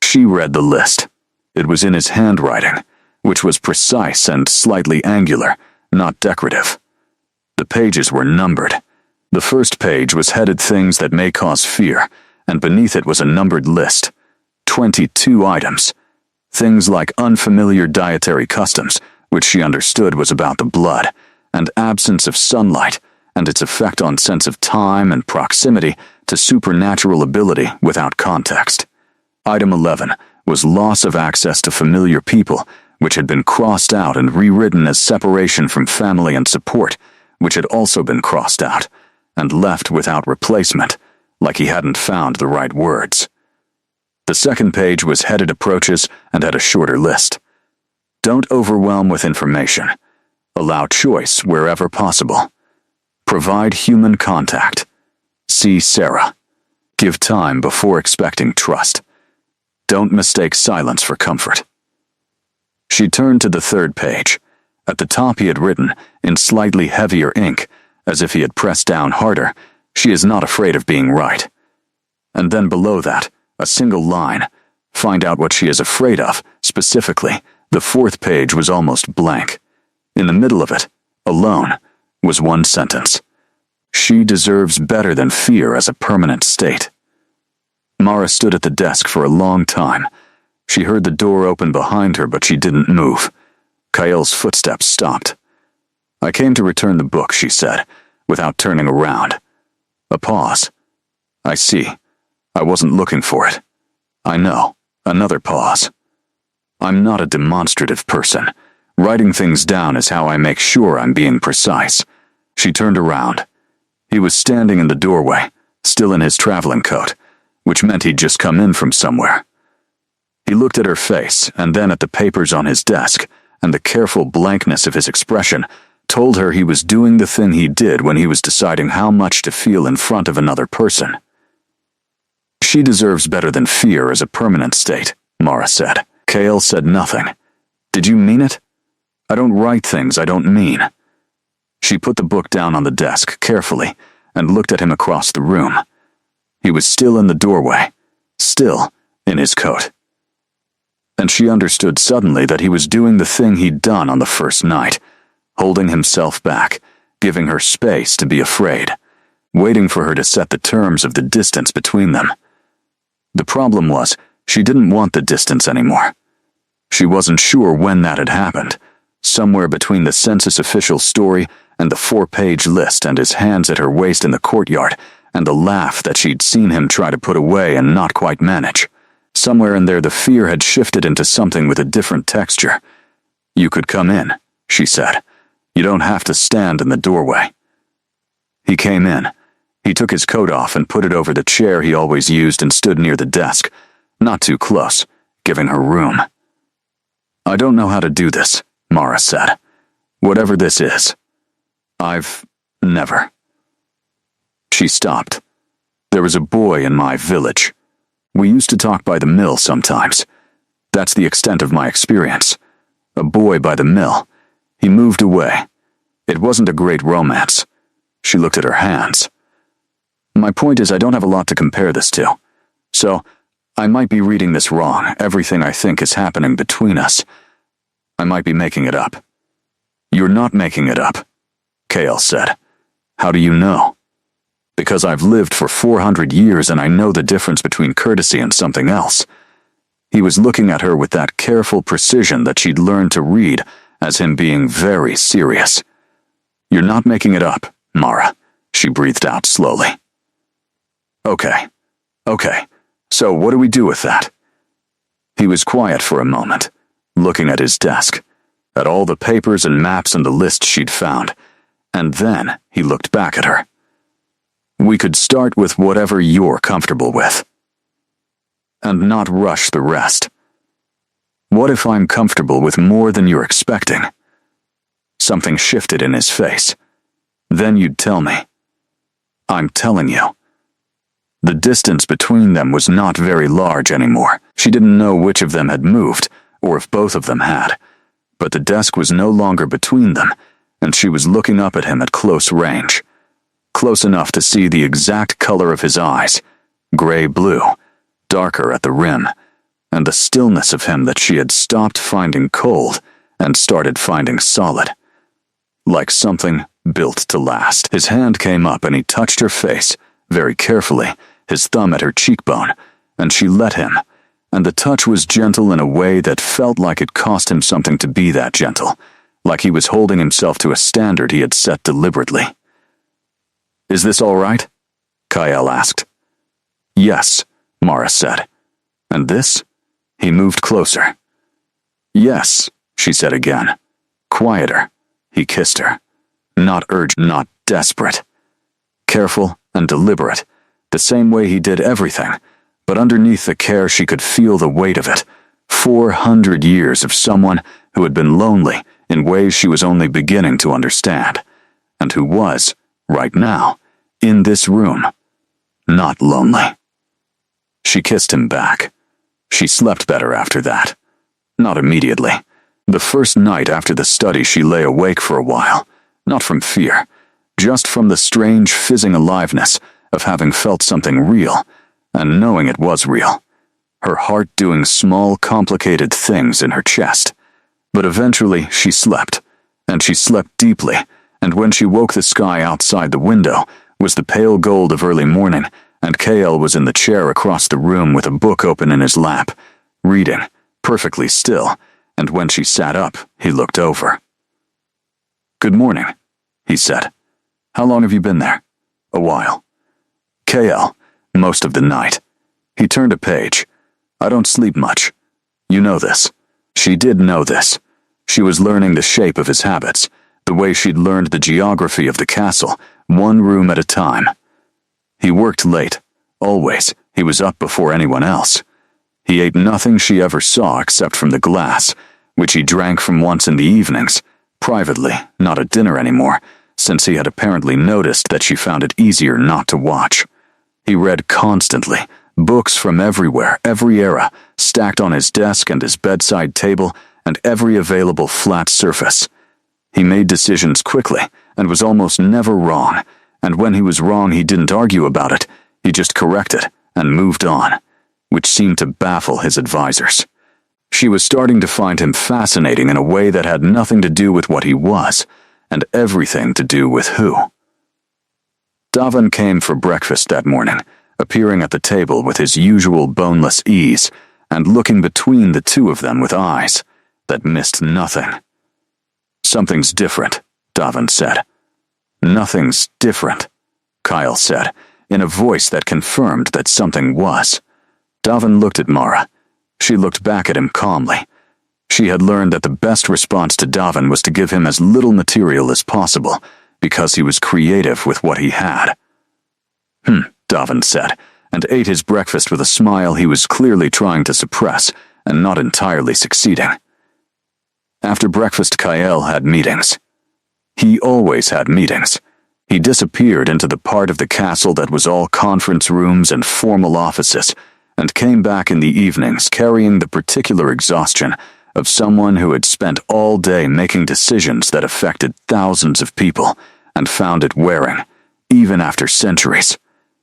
She read the list. It was in his handwriting, which was precise and slightly angular, not decorative. The pages were numbered. The first page was headed Things That May Cause Fear, and beneath it was a numbered list. 22 items. Things like unfamiliar dietary customs, which she understood was about the blood, and absence of sunlight, and its effect on sense of time and proximity to supernatural ability without context. Item 11 was loss of access to familiar people, which had been crossed out and rewritten as separation from family and support, which had also been crossed out, and left without replacement, like he hadn't found the right words. The second page was headed Approaches and had a shorter list. Don't overwhelm with information. Allow choice wherever possible. Provide human contact. See Sarah. Give time before expecting trust. Don't mistake silence for comfort. She turned to the third page. At the top he had written, in slightly heavier ink, as if he had pressed down harder, "She is not afraid of being right." And then below that, a single line, "Find out what she is afraid of," specifically. The fourth page was almost blank. In the middle of it, alone, was one sentence. She deserves better than fear as a permanent state. Mara stood at the desk for a long time. She heard the door open behind her, but she didn't move. Kael's footsteps stopped. "I came to return the book," she said, without turning around. A pause. "I see. I wasn't looking for it. I know." Another pause. "I'm not a demonstrative person. Writing things down is how I make sure I'm being precise." She turned around. He was standing in the doorway, still in his traveling coat, which meant he'd just come in from somewhere. He looked at her face, and then at the papers on his desk, and the careful blankness of his expression told her he was doing the thing he did when he was deciding how much to feel in front of another person. "She deserves better than fear as a permanent state," Mara said. Kael said nothing. "Did you mean it?" "I don't write things I don't mean." She put the book down on the desk carefully and looked at him across the room. He was still in the doorway, still in his coat. And she understood suddenly that he was doing the thing he'd done on the first night, holding himself back, giving her space to be afraid, waiting for her to set the terms of the distance between them. The problem was, she didn't want the distance anymore. She wasn't sure when that had happened, somewhere between the census official story and the 4-page list and his hands at her waist in the courtyard, and the laugh that she'd seen him try to put away and not quite manage. Somewhere in there the fear had shifted into something with a different texture. "You could come in," she said. "You don't have to stand in the doorway." He came in. He took his coat off and put it over the chair he always used and stood near the desk, not too close, giving her room. "I don't know how to do this," Mara said. "Whatever this is. I've never." She stopped. "There was a boy in my village. We used to talk by the mill sometimes. That's the extent of my experience. A boy by the mill. He moved away. It wasn't a great romance." She looked at her hands. "My point is I don't have a lot to compare this to. So, I might be reading this wrong. Everything I think is happening between us. I might be making it up." "You're not making it up," Kael said. "How do you know?" "Because I've lived for 400 years and I know the difference between courtesy and something else." He was looking at her with that careful precision that she'd learned to read as him being very serious. "You're not making it up, Mara," she breathed out slowly. Okay. So what do we do with that?" He was quiet for a moment, looking at his desk, at all the papers and maps and the list she'd found, And then he looked back at her. We could start with whatever you're comfortable with, and not rush the rest. What if I'm comfortable with more than you're expecting? Something shifted in his face. Then you'd tell me. I'm telling you. The distance between them was not very large anymore. She didn't know which of them had moved, or if both of them had. But the desk was no longer between them, and she was looking up at him at close range. Close enough to see the exact color of his eyes, gray-blue, darker at the rim, and the stillness of him that she had stopped finding cold and started finding solid. Like something built to last. His hand came up and he touched her face, very carefully, his thumb at her cheekbone, and she let him, and the touch was gentle in a way that felt like it cost him something to be that gentle, like he was holding himself to a standard he had set deliberately. Is this all right? Kyle asked. Yes, Mara said. And this? He moved closer. Yes, she said again. Quieter. He kissed her. Not urgent, not desperate. Careful and deliberate, the same way he did everything, but underneath the care she could feel the weight of it. 400 years of someone who had been lonely in ways she was only beginning to understand, and who was, right now, in this room, not lonely. She kissed him back. She slept better after that. Not immediately. The first night after the study she lay awake for a while, not from fear, just from the strange fizzing aliveness of having felt something real, and knowing it was real. Her heart doing small, complicated things in her chest. But eventually she slept, and she slept deeply, and when she woke the sky outside the window was the pale gold of early morning, and KL was in the chair across the room with a book open in his lap, reading, perfectly still, and when she sat up, he looked over. Good morning, he said. How long have you been there? A while. KL, most of the night. He turned a page. I don't sleep much. You know this. She did know this. She was learning the shape of his habits, the way she'd learned the geography of the castle, one room at a time. He worked late. Always. He was up before anyone else. He ate nothing she ever saw except from the glass, which he drank from once in the evenings, privately, not at dinner anymore, since he had apparently noticed that she found it easier not to watch. He read constantly, books from everywhere, every era, stacked on his desk and his bedside table, and every available flat surface. He made decisions quickly, and was almost never wrong, and when he was wrong he didn't argue about it, he just corrected and moved on, which seemed to baffle his advisors. She was starting to find him fascinating in a way that had nothing to do with what he was, and everything to do with who. Davin came for breakfast that morning, appearing at the table with his usual boneless ease, and looking between the two of them with eyes that missed nothing. Something's different, Davin said. Nothing's different, Kyle said, in a voice that confirmed that something was. Davin looked at Mara. She looked back at him calmly. She had learned that the best response to Davin was to give him as little material as possible, because he was creative with what he had. Davin said, and ate his breakfast with a smile he was clearly trying to suppress, and not entirely succeeding. After breakfast, Kyle had meetings. He always had meetings. He disappeared into the part of the castle that was all conference rooms and formal offices, and came back in the evenings carrying the particular exhaustion of someone who had spent all day making decisions that affected thousands of people, and found it wearing, even after centuries.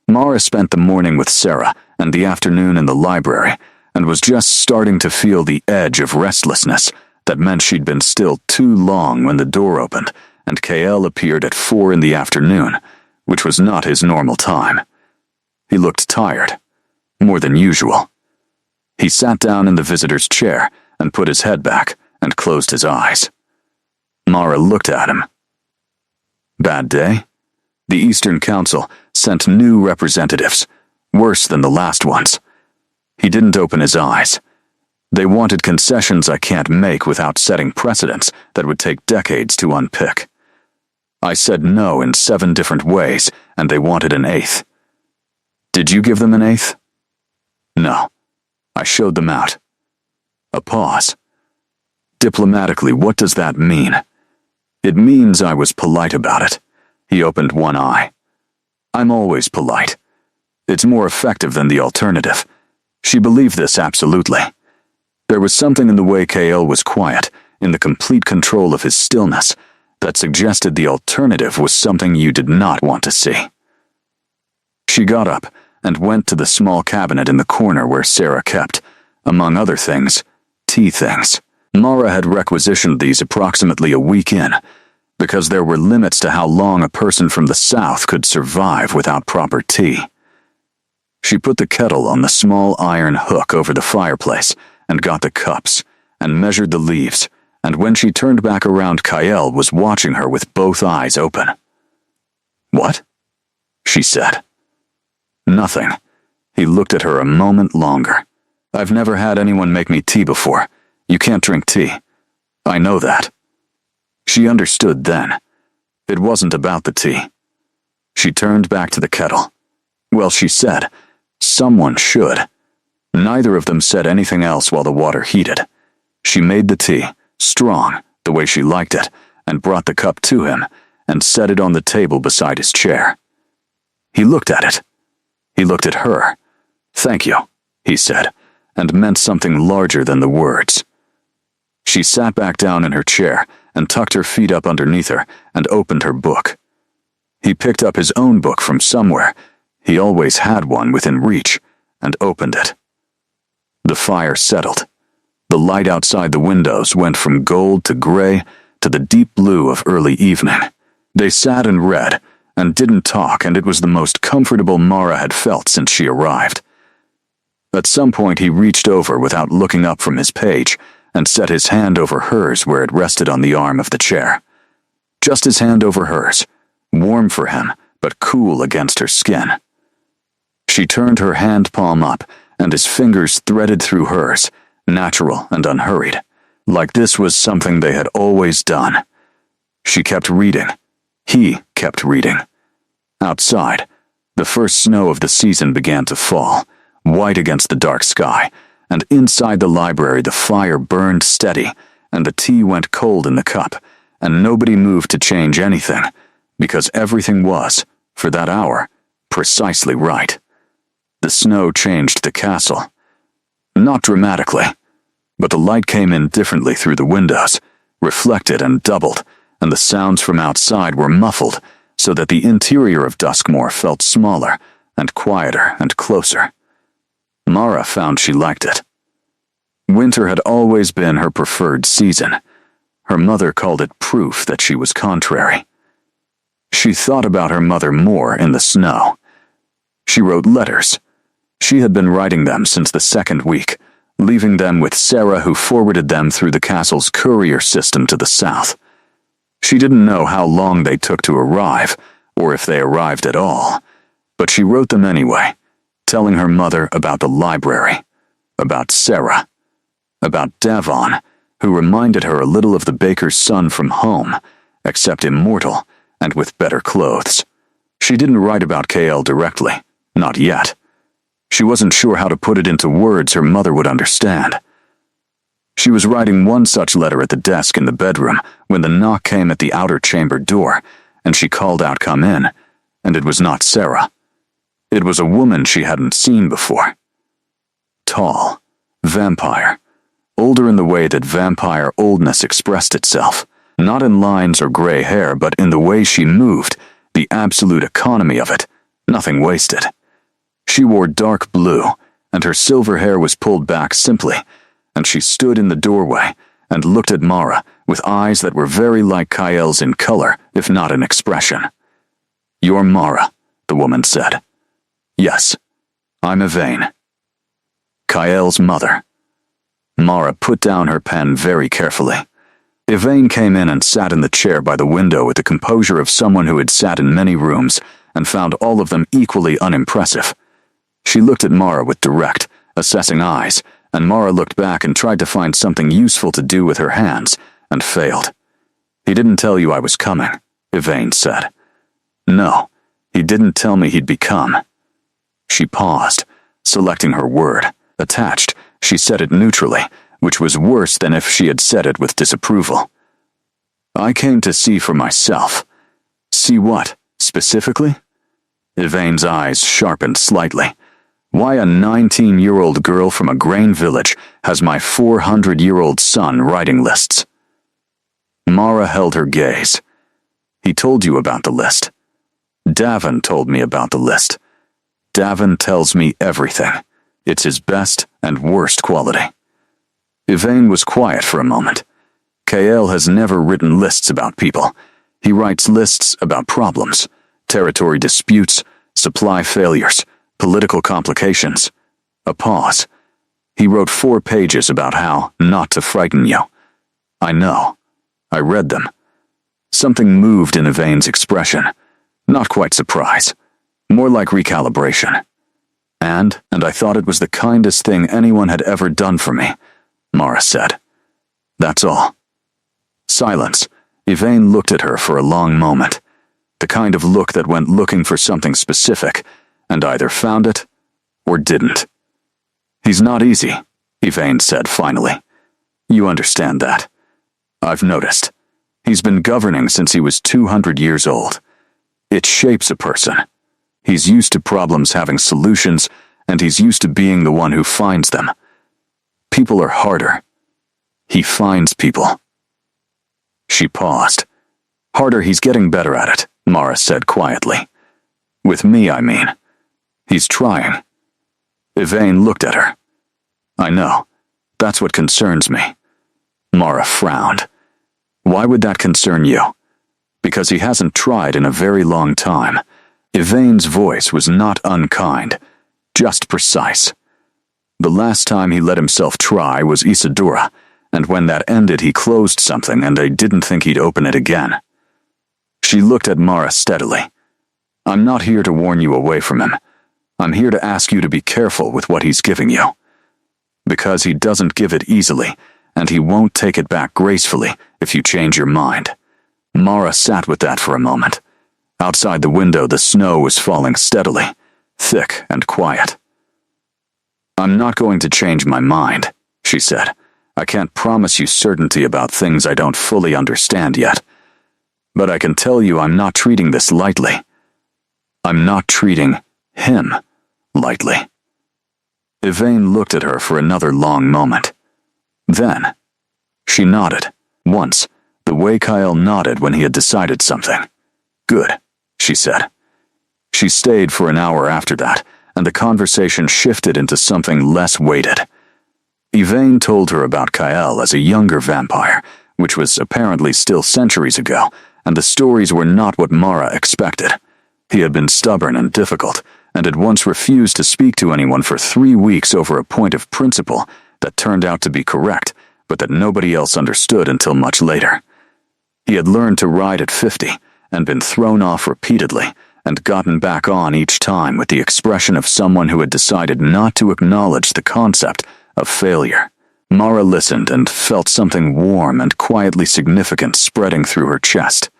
Mara spent the morning with Sarah and the afternoon in the library, and was just starting to feel the edge of restlessness that meant she'd been still too long when the door opened, and KL appeared at 4 in the afternoon, which was not his normal time. He looked tired, more than usual. He sat down in the visitor's chair and put his head back and closed his eyes. Mara looked at him. Bad day? The Eastern Council sent new representatives, worse than the last ones. He didn't open his eyes. They wanted concessions I can't make without setting precedents that would take decades to unpick. I said no in 7 different ways, and they wanted an 8th. Did you give them an 8th? No. I showed them out. A pause. Diplomatically, what does that mean? It means I was polite about it. He opened one eye. I'm always polite. It's more effective than the alternative. She believed this absolutely. There was something in the way Kael was quiet, in the complete control of his stillness, that suggested the alternative was something you did not want to see. She got up and went to the small cabinet in the corner where Sarah kept, among other things, tea things. Mara had requisitioned these approximately a week in, because there were limits to how long a person from the south could survive without proper tea. She put the kettle on the small iron hook over the fireplace and got the cups and measured the leaves, and when she turned back around, Kael was watching her with both eyes open. What? She said. Nothing. He looked at her a moment longer. I've never had anyone make me tea before. You can't drink tea. I know that. She understood then. It wasn't about the tea. She turned back to the kettle. Well, she said, someone should. Neither of them said anything else while the water heated. She made the tea, strong, the way she liked it, and brought the cup to him, and set it on the table beside his chair. He looked at it. He looked at her. Thank you, he said, and meant something larger than the words. She sat back down in her chair and tucked her feet up underneath her and opened her book. He picked up his own book from somewhere. He always had one within reach, and opened it. The fire settled. The light outside the windows went from gold to gray to the deep blue of early evening. They sat and read, and didn't talk, and it was the most comfortable Mara had felt since she arrived. At some point he reached over without looking up from his page, and set his hand over hers where it rested on the arm of the chair. Just his hand over hers, warm for him, but cool against her skin. She turned her hand palm up, and his fingers threaded through hers, natural and unhurried, like this was something they had always done. She kept reading. He kept reading. Outside, the first snow of the season began to fall, white against the dark sky, and inside the library the fire burned steady, and the tea went cold in the cup, and nobody moved to change anything, because everything was, for that hour, precisely right. The snow changed the castle. Not dramatically, but the light came in differently through the windows, reflected and doubled, and the sounds from outside were muffled, so that the interior of Duskmore felt smaller and quieter and closer. Mara found she liked it. Winter had always been her preferred season. Her mother called it proof that she was contrary. She thought about her mother more in the snow. She wrote letters. She had been writing them since the 2nd week, leaving them with Sarah, who forwarded them through the castle's courier system to the south. She didn't know how long they took to arrive, or if they arrived at all, but she wrote them anyway, telling her mother about the library, about Sarah, about Davon, who reminded her a little of the baker's son from home, except immortal and with better clothes. She didn't write about Kael directly, not yet. She wasn't sure how to put it into words her mother would understand. She was writing one such letter at the desk in the bedroom when the knock came at the outer chamber door, and she called out, "Come in," and it was not Sarah. It was a woman she hadn't seen before. Tall, vampire, older in the way that vampire oldness expressed itself, not in lines or gray hair, but in the way she moved, the absolute economy of it, nothing wasted. She wore dark blue, and her silver hair was pulled back simply, and she stood in the doorway and looked at Mara with eyes that were very like Kael's in color, if not in expression. "You're Mara," the woman said. "Yes, I'm Yvain. Kael's mother." Mara put down her pen very carefully. Yvain came in and sat in the chair by the window with the composure of someone who had sat in many rooms and found all of them equally unimpressive. She looked at Mara with direct, assessing eyes, and Mara looked back and tried to find something useful to do with her hands, and failed. "He didn't tell you I was coming," Yvain said. No, he didn't tell me he'd become. She paused, selecting her word. Attached, she said it neutrally, which was worse than if she had said it with disapproval. I came to see for myself. See what, specifically? Yvain's eyes sharpened slightly. Why a 19-year-old girl from a grain village has my 400-year-old son writing lists. Mara held her gaze. He told you about the list. Davin told me about the list. Davin tells me everything. It's his best and worst quality. Yvain was quiet for a moment. Kael has never written lists about people. He writes lists about problems, territory disputes, supply failures, political complications. A pause. He wrote 4 pages about how not to frighten you. I know. I read them. Something moved in Yvain's expression. Not quite surprise. More like recalibration. And I thought it was the kindest thing anyone had ever done for me, Mara said. That's all. Silence. Yvain looked at her for a long moment. The kind of look that went looking for something specific, and either found it or didn't. He's not easy, Yvain said finally. You understand that. I've noticed. He's been governing since he was 200 years old. It shapes a person. He's used to problems having solutions, and he's used to being the one who finds them. People are harder. He finds people. She paused. Harder, he's getting better at it, Mara said quietly. With me, I mean. He's trying. Yvain looked at her. I know. That's what concerns me. Mara frowned. Why would that concern you? Because he hasn't tried in a very long time. Yvain's voice was not unkind, just precise. The last time he let himself try was Isadora, and when that ended he closed something and I didn't think he'd open it again. She looked at Mara steadily. I'm not here to warn you away from him. I'm here to ask you to be careful with what he's giving you. Because he doesn't give it easily, and he won't take it back gracefully if you change your mind. Mara sat with that for a moment. Outside the window, the snow was falling steadily, thick and quiet. I'm not going to change my mind, she said. I can't promise you certainty about things I don't fully understand yet. But I can tell you I'm not treating this lightly. I'm not treating him lightly. Yvain looked at her for another long moment. Then, she nodded, once, the way Kael nodded when he had decided something. Good, she said. She stayed for an hour after that, and the conversation shifted into something less weighted. Yvain told her about Kael as a younger vampire, which was apparently still centuries ago, and the stories were not what Mara expected. He had been stubborn and difficult, and had once refused to speak to anyone for 3 weeks over a point of principle that turned out to be correct, but that nobody else understood until much later. He had learned to ride at 50, and been thrown off repeatedly, and gotten back on each time with the expression of someone who had decided not to acknowledge the concept of failure. Mara listened and felt something warm and quietly significant spreading through her chest.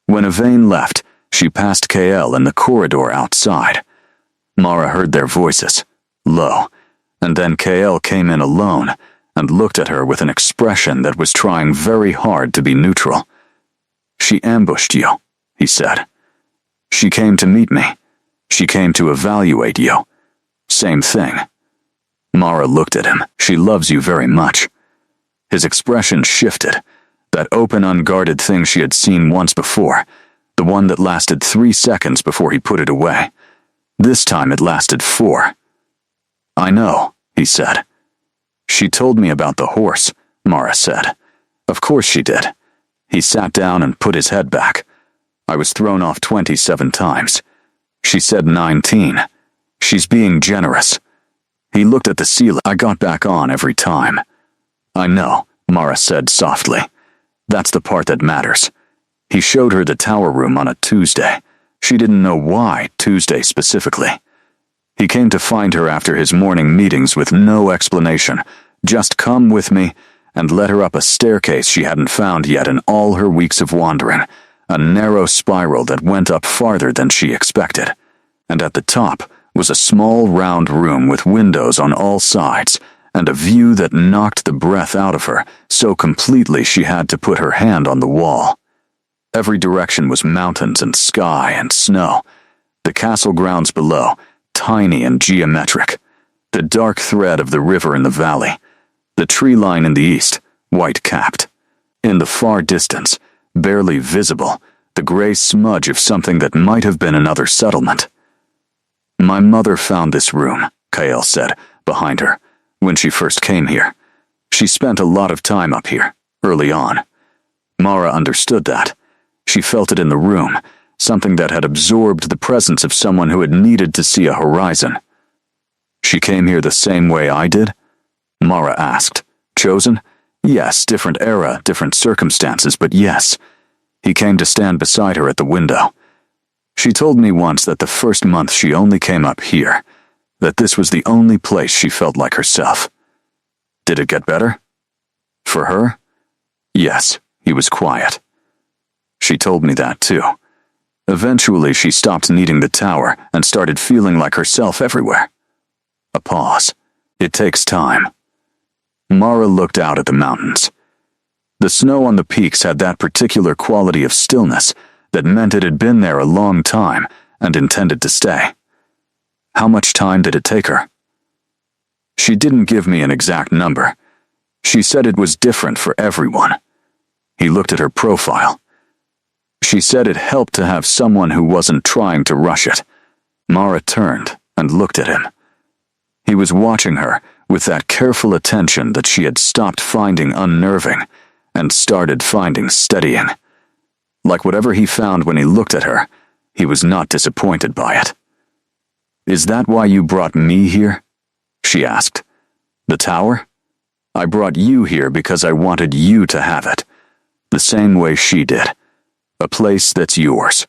When Yvain left, she passed Kael in the corridor outside. Mara heard their voices, low, and then Kael came in alone and looked at her with an expression that was trying very hard to be neutral. She ambushed you, he said. She came to meet me. She came to evaluate you. Same thing. Mara looked at him. She loves you very much. His expression shifted. That open, unguarded thing she had seen once before. The one that lasted 3 seconds before he put it away. This time it lasted 4. I know, he said. She told me about the horse, Mara said. Of course she did. He sat down and put his head back. I was thrown off 27 times. She said 19. She's being generous. He looked at the ceiling. I got back on every time. I know, Mara said softly. That's the part that matters. He showed her the tower room on a Tuesday. She didn't know why Tuesday specifically. He came to find her after his morning meetings with no explanation. Just come with me, and led her up a staircase she hadn't found yet in all her weeks of wandering. a narrow spiral that went up farther than she expected, and at the top was a small round room with windows on all sides and a view that knocked the breath out of her so completely she had to put her hand on the wall. Every direction was mountains and sky and snow, the castle grounds below, tiny and geometric, the dark thread of the river in the valley, the tree line in the east, white-capped. In the far distance, barely visible, the gray smudge of something that might have been another settlement. "My mother found this room," Kael said, behind her, "when she first came here. She spent a lot of time up here, early on." Mara understood that. She felt it in the room, something that had absorbed the presence of someone who had needed to see a horizon. "She came here the same way I did?" Mara asked. "Chosen? Yes, different era, different circumstances, but yes." He came to stand beside her at the window. "She told me once that the first month she only came up here, that this was the only place she felt like herself." "Did it get better?" "For her? Yes," he was quiet. "She told me that too. Eventually she stopped needing the tower and started feeling like herself everywhere." A pause. "It takes time." Mara looked out at the mountains. The snow on the peaks had that particular quality of stillness that meant it had been there a long time and intended to stay. "How much time did it take her?" "She didn't give me an exact number. She said it was different for everyone." He looked at her profile. "She said it helped to have someone who wasn't trying to rush it." Mara turned and looked at him. He was watching her with that careful attention that she had stopped finding unnerving and started finding steadying. Like whatever he found when he looked at her, he was not disappointed by it. "Is that why you brought me here?" she asked. "The tower? I brought you here because I wanted you to have it, the same way she did. A place that's yours,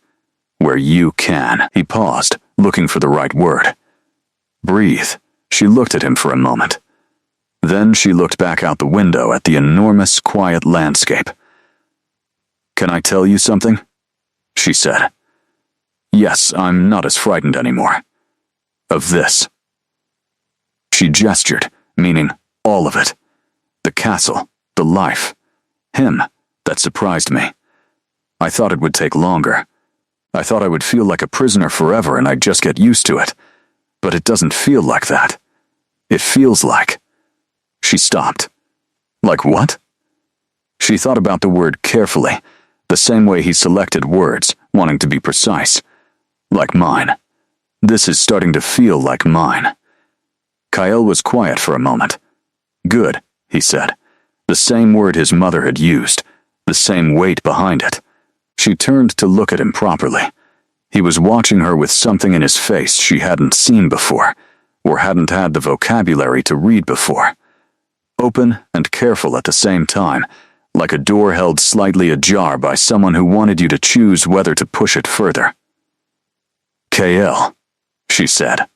where you can." He paused, looking for the right word. "Breathe." She looked at him for a moment. Then she looked back out the window at the enormous, quiet landscape. "Can I tell you something?" she said. "Yes, I'm not as frightened anymore. Of this." She gestured, meaning all of it. The castle, the life, him, that surprised me. I thought it would take longer. I thought I would feel like a prisoner forever and I'd just get used to it. But it doesn't feel like that. It feels like... She stopped. "Like what?" She thought about the word carefully, the same way he selected words, wanting to be precise. "Like mine. This is starting to feel like mine." Kael was quiet for a moment. "Good," he said. The same word his mother had used, the same weight behind it. She turned to look at him properly. He was watching her with something in his face she hadn't seen before, or hadn't had the vocabulary to read before. Open and careful at the same time, like a door held slightly ajar by someone who wanted you to choose whether to push it further. "Kael," she said.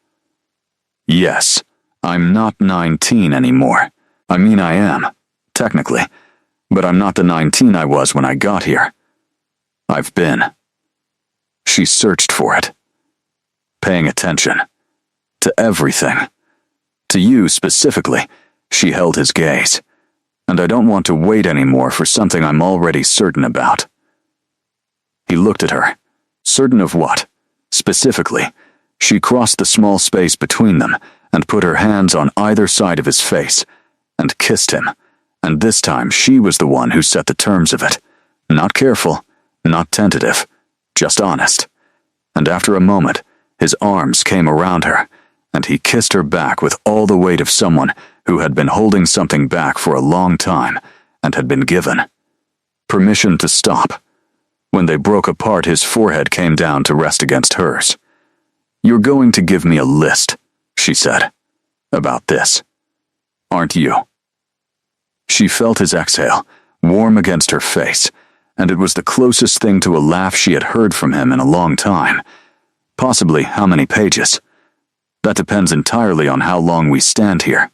"Yes, I'm not 19 anymore. I mean, I am, technically, but I'm not the 19 I was when I got here. I've been." She searched for it. Paying attention. To everything. To you specifically, she held his gaze. "And I don't want to wait anymore for something I'm already certain about." He looked at her. Certain of what? Specifically, she crossed the small space between them and put her hands on either side of his face and kissed him, and this time she was the one who set the terms of it. Not careful, not tentative, just honest. And after a moment, his arms came around her, and he kissed her back with all the weight of someone who had been holding something back for a long time and had been given permission to stop. When they broke apart, his forehead came down to rest against hers. "You're going to give me a list," she said, "about this, aren't you?" She felt his exhale, warm against her face, and it was the closest thing to a laugh she had heard from him in a long time. Possibly how many pages? That depends entirely on how long we stand here.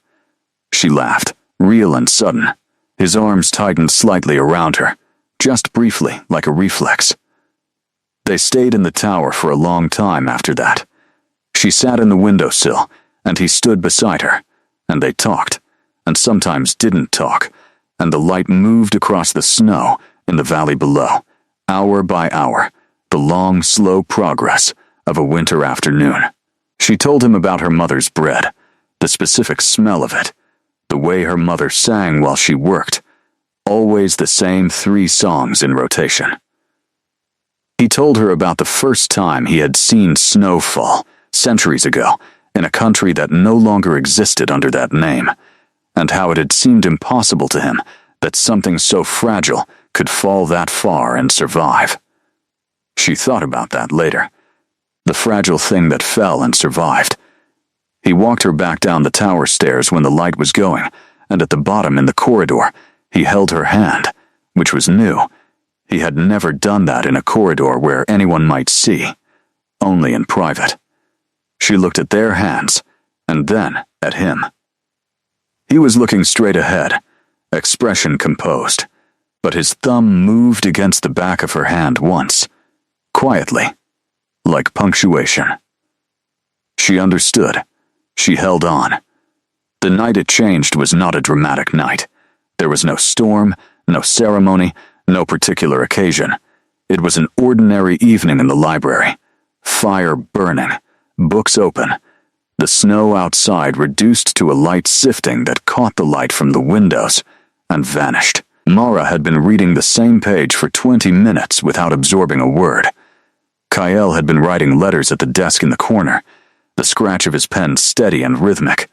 She laughed, real and sudden. His arms tightened slightly around her, just briefly, like a reflex. They stayed in the tower for a long time after that. She sat in the windowsill, and he stood beside her, and they talked, and sometimes didn't talk, and the light moved across the snow in the valley below, hour by hour, the long, slow progress of a winter afternoon. She told him about her mother's bread, the specific smell of it, the way her mother sang while she worked, always the same 3 songs in rotation. He told her about the first time he had seen snow fall, centuries ago, in a country that no longer existed under that name, and how it had seemed impossible to him that something so fragile could fall that far and survive. She thought about that later, the fragile thing that fell and survived. He walked her back down the tower stairs when the light was going, and at the bottom in the corridor, he held her hand, which was new. He had never done that in a corridor where anyone might see, only in private. She looked at their hands, and then at him. He was looking straight ahead, expression composed, but his thumb moved against the back of her hand once, quietly, like punctuation. She understood. She held on. The night it changed was not a dramatic night. There was no storm, no ceremony, no particular occasion. It was an ordinary evening in the library. Fire burning, books open, the snow outside reduced to a light sifting that caught the light from the windows and vanished. Mara had been reading the same page for 20 minutes without absorbing a word. Kyle had been writing letters at the desk in the corner, the scratch of his pen steady and rhythmic,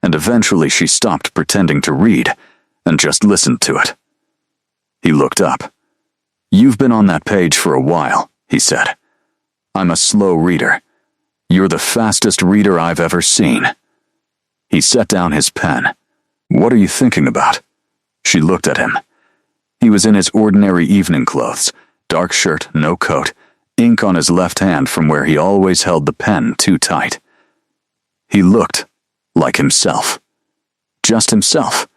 and eventually she stopped pretending to read and just listened to it. He looked up. "You've been on that page for a while," he said. "I'm a slow reader. You're the fastest reader I've ever seen." He set down his pen. "What are you thinking about?" She looked at him. He was in his ordinary evening clothes, dark shirt, no coat, ink on his left hand from where he always held the pen too tight. He looked like himself. Just himself.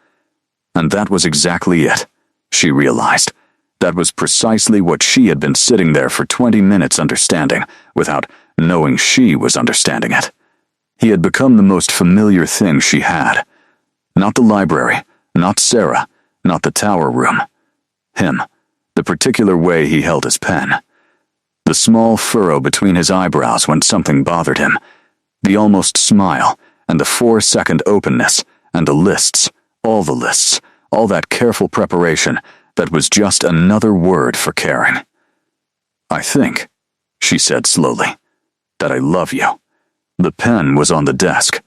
And that was exactly it, she realized. That was precisely what she had been sitting there for 20 minutes understanding, without knowing she was understanding it. He had become the most familiar thing she had. Not the library, not Sarah, not the tower room. Him, the particular way he held his pen. The small furrow between his eyebrows when something bothered him. The almost smile, and the 4-second openness, and the lists, all that careful preparation that was just another word for caring. "I think," she said slowly, "that I love you." The pen was on the desk.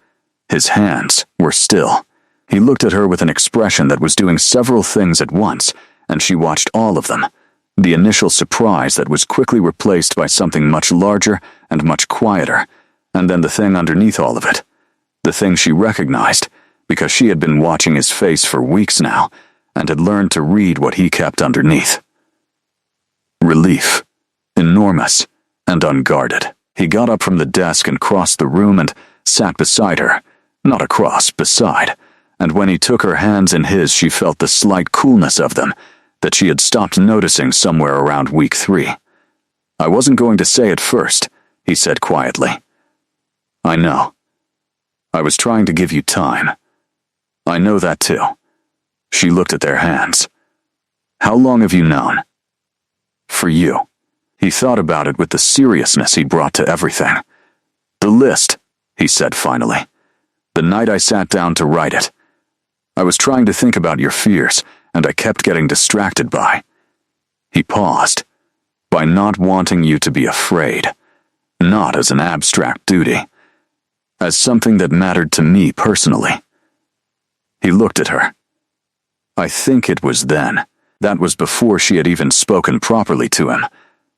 His hands were still. He looked at her with an expression that was doing several things at once, and she watched all of them. The initial surprise that was quickly replaced by something much larger and much quieter, and then the thing underneath all of it. The thing she recognized, because she had been watching his face for weeks now, and had learned to read what he kept underneath. Relief. Enormous and unguarded. He got up from the desk and crossed the room and sat beside her. Not across, beside. And when he took her hands in his, she felt the slight coolness of them that she had stopped noticing somewhere around week 3. "I wasn't going to say it first," he said quietly. "I know. I was trying to give you time. I know that too." She looked at their hands. "How long have you known?" "For you." He thought about it with the seriousness he brought to everything. "The list," he said finally. "The night I sat down to write it. I was trying to think about your fears, and I kept getting distracted by..." He paused. "By not wanting you to be afraid. Not as an abstract duty. As something that mattered to me personally." He looked at her. I think it was then. That was before she had even spoken properly to him.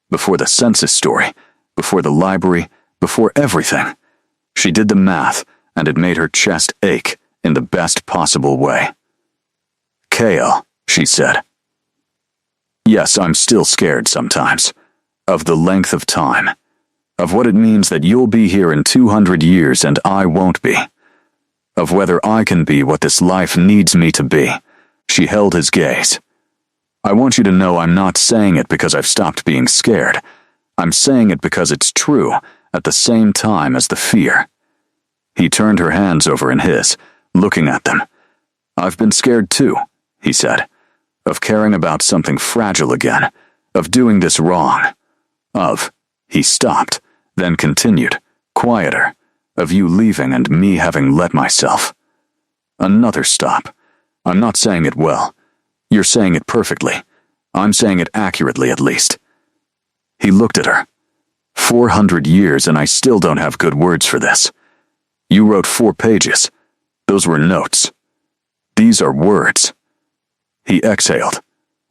Before the census story. Before the library. Before everything. She did the math, and it made her chest ache in the best possible way. "Kale," she said. "Yes, I'm still scared sometimes. Of the length of time. Of what it means that you'll be here in 200 years and I won't be. Of whether I can be what this life needs me to be." She held his gaze. "I want you to know I'm not saying it because I've stopped being scared. I'm saying it because it's true, at the same time as the fear." He turned her hands over in his, looking at them. "I've been scared too," he said, "of caring about something fragile again, of doing this wrong, of—" He stopped, then continued, quieter, "of you leaving and me having let myself." Another stop. "I'm not saying it well. You're saying it perfectly. I'm saying it accurately, at least." He looked at her. 400 years and I still don't have good words for this. You wrote 4 pages. Those were notes. These are words." He exhaled.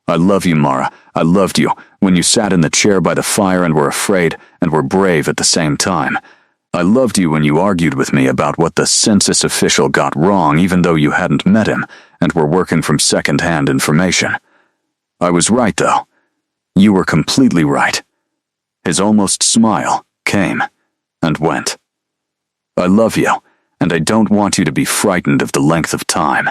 "I love you, Mara. I loved you when you sat in the chair by the fire and were afraid and were brave at the same time. I loved you when you argued with me about what the census official got wrong even though you hadn't met him and were working from second-hand information. I was right, though. You were completely right." His almost smile came and went. "I love you, and I don't want you to be frightened of the length of time.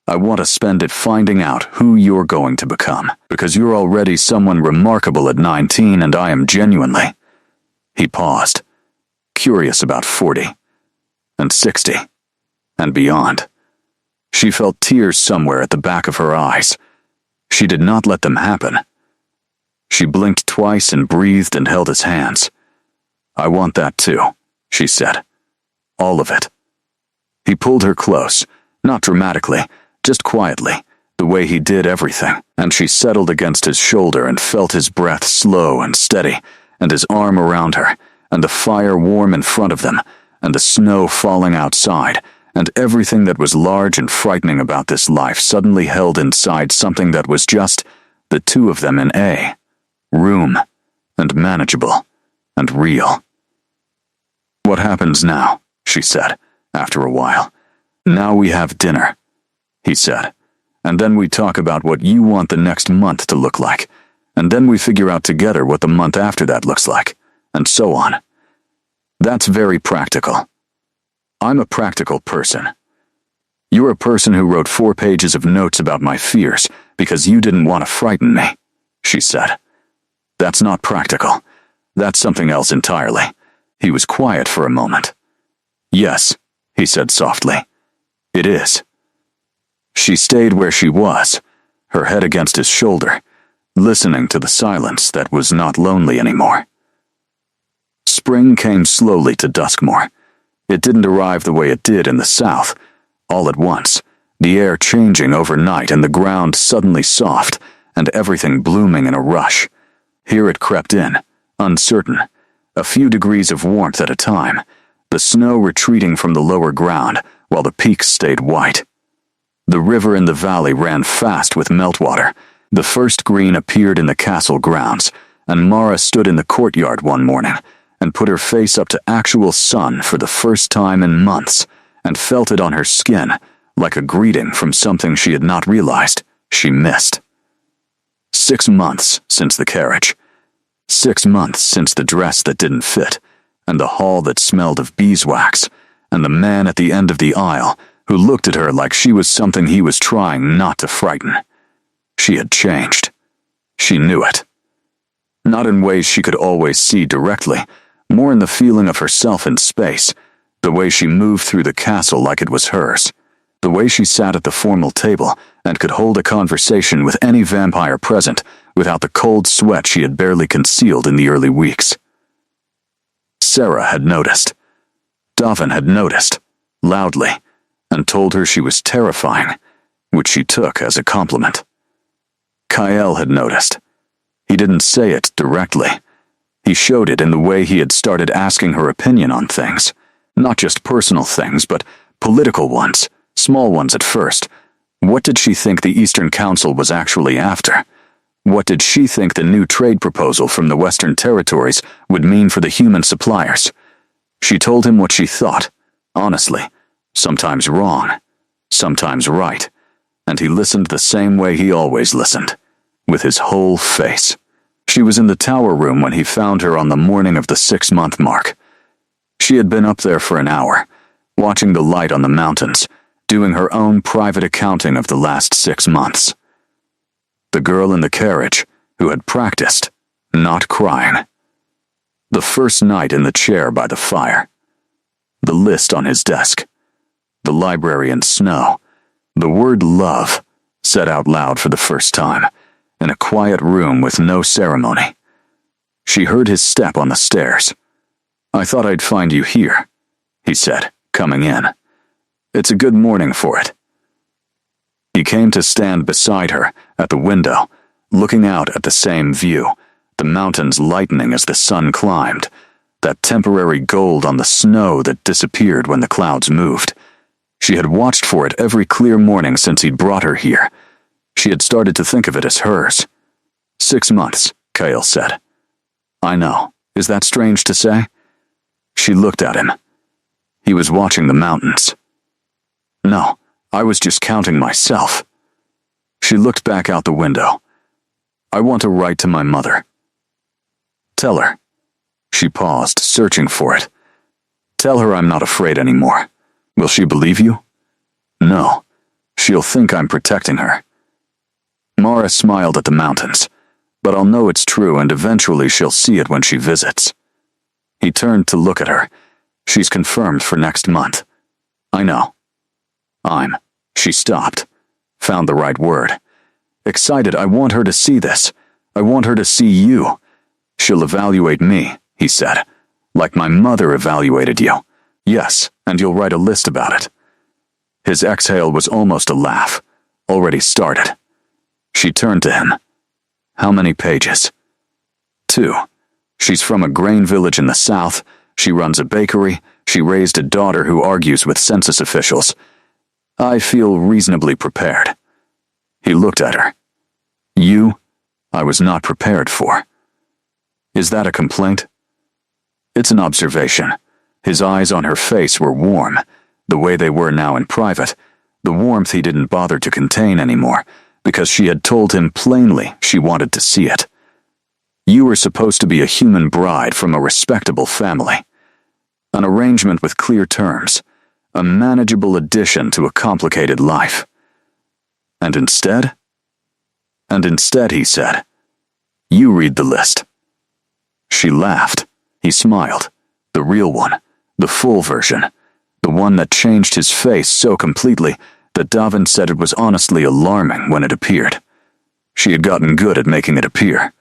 I want to spend it finding out who you're going to become, because you're already someone remarkable at 19 and I am genuinely—" He paused, curious about 40, and 60, and beyond. She felt tears somewhere at the back of her eyes. She did not let them happen. She blinked twice and breathed and held his hands. "I want that too," she said. "All of it." He pulled her close, not dramatically, just quietly, the way he did everything, and she settled against his shoulder and felt his breath slow and steady, and his arm around her, and the fire warm in front of them, and the snow falling outside, and everything that was large and frightening about this life suddenly held inside something that was just the two of them in a room, and manageable, and real. "What happens now?" she said, after a while. "Now we have dinner," he said, "and then we talk about what you want the next month to look like, and then we figure out together what the month after that looks like, and so on. That's very practical. I'm a practical person. You're a person who wrote 4 pages of notes about my fears because you didn't want to frighten me," she said. "That's not practical. That's something else entirely." He was quiet for a moment. "Yes," he said softly. "It is." She stayed where she was, her head against his shoulder, listening to the silence that was not lonely anymore. Spring came slowly to Duskmore. It didn't arrive the way it did in the south, all at once, the air changing overnight and the ground suddenly soft, and everything blooming in a rush. Here it crept in, uncertain, a few degrees of warmth at a time, the snow retreating from the lower ground while the peaks stayed white. The river in the valley ran fast with meltwater. The first green appeared in the castle grounds, and Mara stood in the courtyard one morning and put her face up to actual sun for the first time in months, and felt it on her skin, like a greeting from something she had not realized she missed. 6 months since the carriage. 6 months since the dress that didn't fit, and the hall that smelled of beeswax, and the man at the end of the aisle who looked at her like she was something he was trying not to frighten. She had changed. She knew it. Not in ways she could always see directly, more in the feeling of herself in space, the way she moved through the castle like it was hers, the way she sat at the formal table and could hold a conversation with any vampire present without the cold sweat she had barely concealed in the early weeks. Sarah had noticed. Davin had noticed, loudly, and told her she was terrifying, which she took as a compliment. Kyle had noticed. He didn't say it directly. He showed it in the way he had started asking her opinion on things, not just personal things, but political ones, small ones at first. What did she think the Eastern Council was actually after? What did she think the new trade proposal from the Western Territories would mean for the human suppliers? She told him what she thought, honestly, sometimes wrong, sometimes right, and he listened the same way he always listened, with his whole face. She was in the tower room when he found her on the morning of the 6-month mark. She had been up there for an hour, watching the light on the mountains, doing her own private accounting of the last 6 months. The girl in the carriage, who had practiced, not crying, The first night in the chair by the fire. The list on his desk. The library in snow. The word love, said out loud for the first time, in a quiet room with no ceremony. She heard his step on the stairs. "I thought I'd find you here," he said, coming in. "It's a good morning for it." He came to stand beside her at the window, looking out at the same view, the mountains lightening as the sun climbed, that temporary gold on the snow that disappeared when the clouds moved. She had watched for it every clear morning since he'd brought her here. She had started to think of it as hers. 6 months, Kyle said. "I know. Is that strange to say?" She looked at him. He was watching the mountains. "No, I was just counting myself." She looked back out the window. "I want to write to my mother." "Tell her." She paused, searching for it. "Tell her I'm not afraid anymore. Will she believe you?" "No. She'll think I'm protecting her." Mara smiled at the mountains. "But I'll know it's true, and eventually she'll see it when she visits." He turned to look at her. "She's confirmed for next month." "I know." She stopped. Found the right word. "Excited. I want her to see this. I want her to see you. She'll evaluate me," he said. "Like my mother evaluated you. Yes, and you'll write a list about it." His exhale was almost a laugh. Already started. She turned to him. "How many pages?" 2. She's from a grain village in the south. She runs a bakery. She raised a daughter who argues with census officials. I feel reasonably prepared. He looked at her. "You, I was not prepared for." "Is that a complaint?" "It's an observation." His eyes on her face were warm, the way they were now in private, the warmth he didn't bother to contain anymore, because she had told him plainly she wanted to see it. "You were supposed to be a human bride from a respectable family. An arrangement with clear terms, a manageable addition to a complicated life. And instead?" "And instead," he said, "you read the list." She laughed. He smiled. The real one, the full version, the one that changed his face so completely that Davin said it was honestly alarming when it appeared. She had gotten good at making it appear.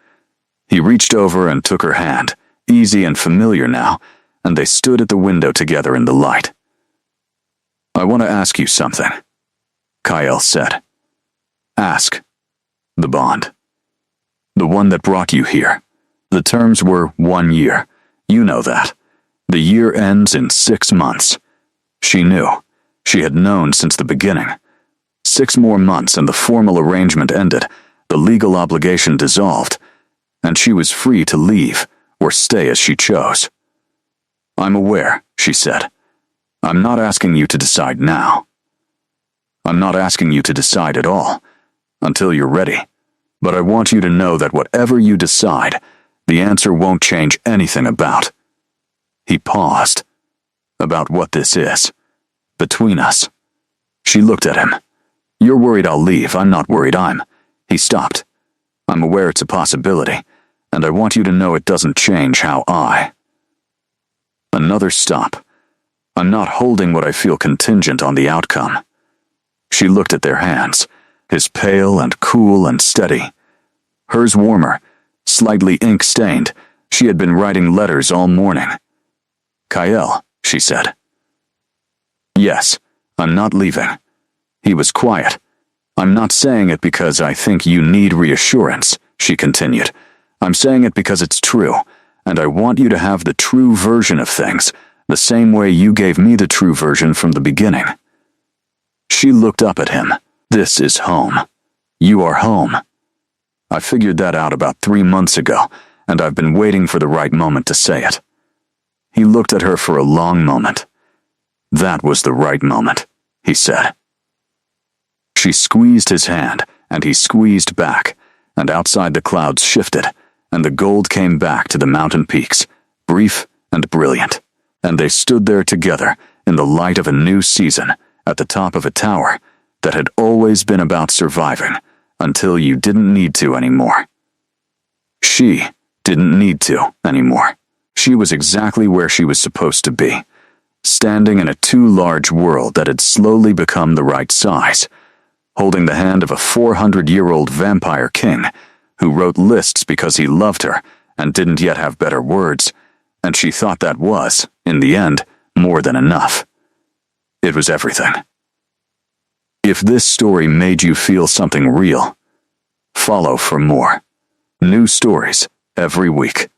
He reached over and took her hand, easy and familiar now, and they stood at the window together in the light. "I want to ask you something," Kyle said. "Ask." "The bond. The one that brought you here. The terms were 1 year. You know that. The year ends in 6 months. She knew. She had known since the beginning. 6 more months and the formal arrangement ended, the legal obligation dissolved, and she was free to leave or stay as she chose. "I'm aware," she said. "I'm not asking you to decide now. I'm not asking you to decide at all, until you're ready. But I want you to know that whatever you decide, the answer won't change anything about." He paused. "About what this is. Between us." She looked at him. "You're worried I'll leave. I'm not worried He stopped. "I'm aware it's a possibility, and I want you to know it doesn't change how Another stop. "I'm not holding what I feel contingent on the outcome." She looked at their hands, his pale and cool and steady. Hers warmer, slightly ink-stained. She had been writing letters all morning. "Kyle," she said. "Yes, I'm not leaving." He was quiet. "I'm not saying it because I think you need reassurance," she continued. "I'm saying it because it's true, and I want you to have the true version of things, the same way you gave me the true version from the beginning." She looked up at him. "This is home. You are home. I figured that out about 3 months ago, and I've been waiting for the right moment to say it." He looked at her for a long moment. "That was the right moment," he said. She squeezed his hand, and he squeezed back, and outside the clouds shifted, and the gold came back to the mountain peaks, brief and brilliant, and they stood there together in the light of a new season at the top of a tower that had always been about surviving until you didn't need to anymore. She didn't need to anymore. She was exactly where she was supposed to be, standing in a too large world that had slowly become the right size, holding the hand of a 400-year-old vampire king who wrote lists because he loved her and didn't yet have better words, and she thought that was, in the end, more than enough. It was everything. If this story made you feel something real, follow for more. New stories every week.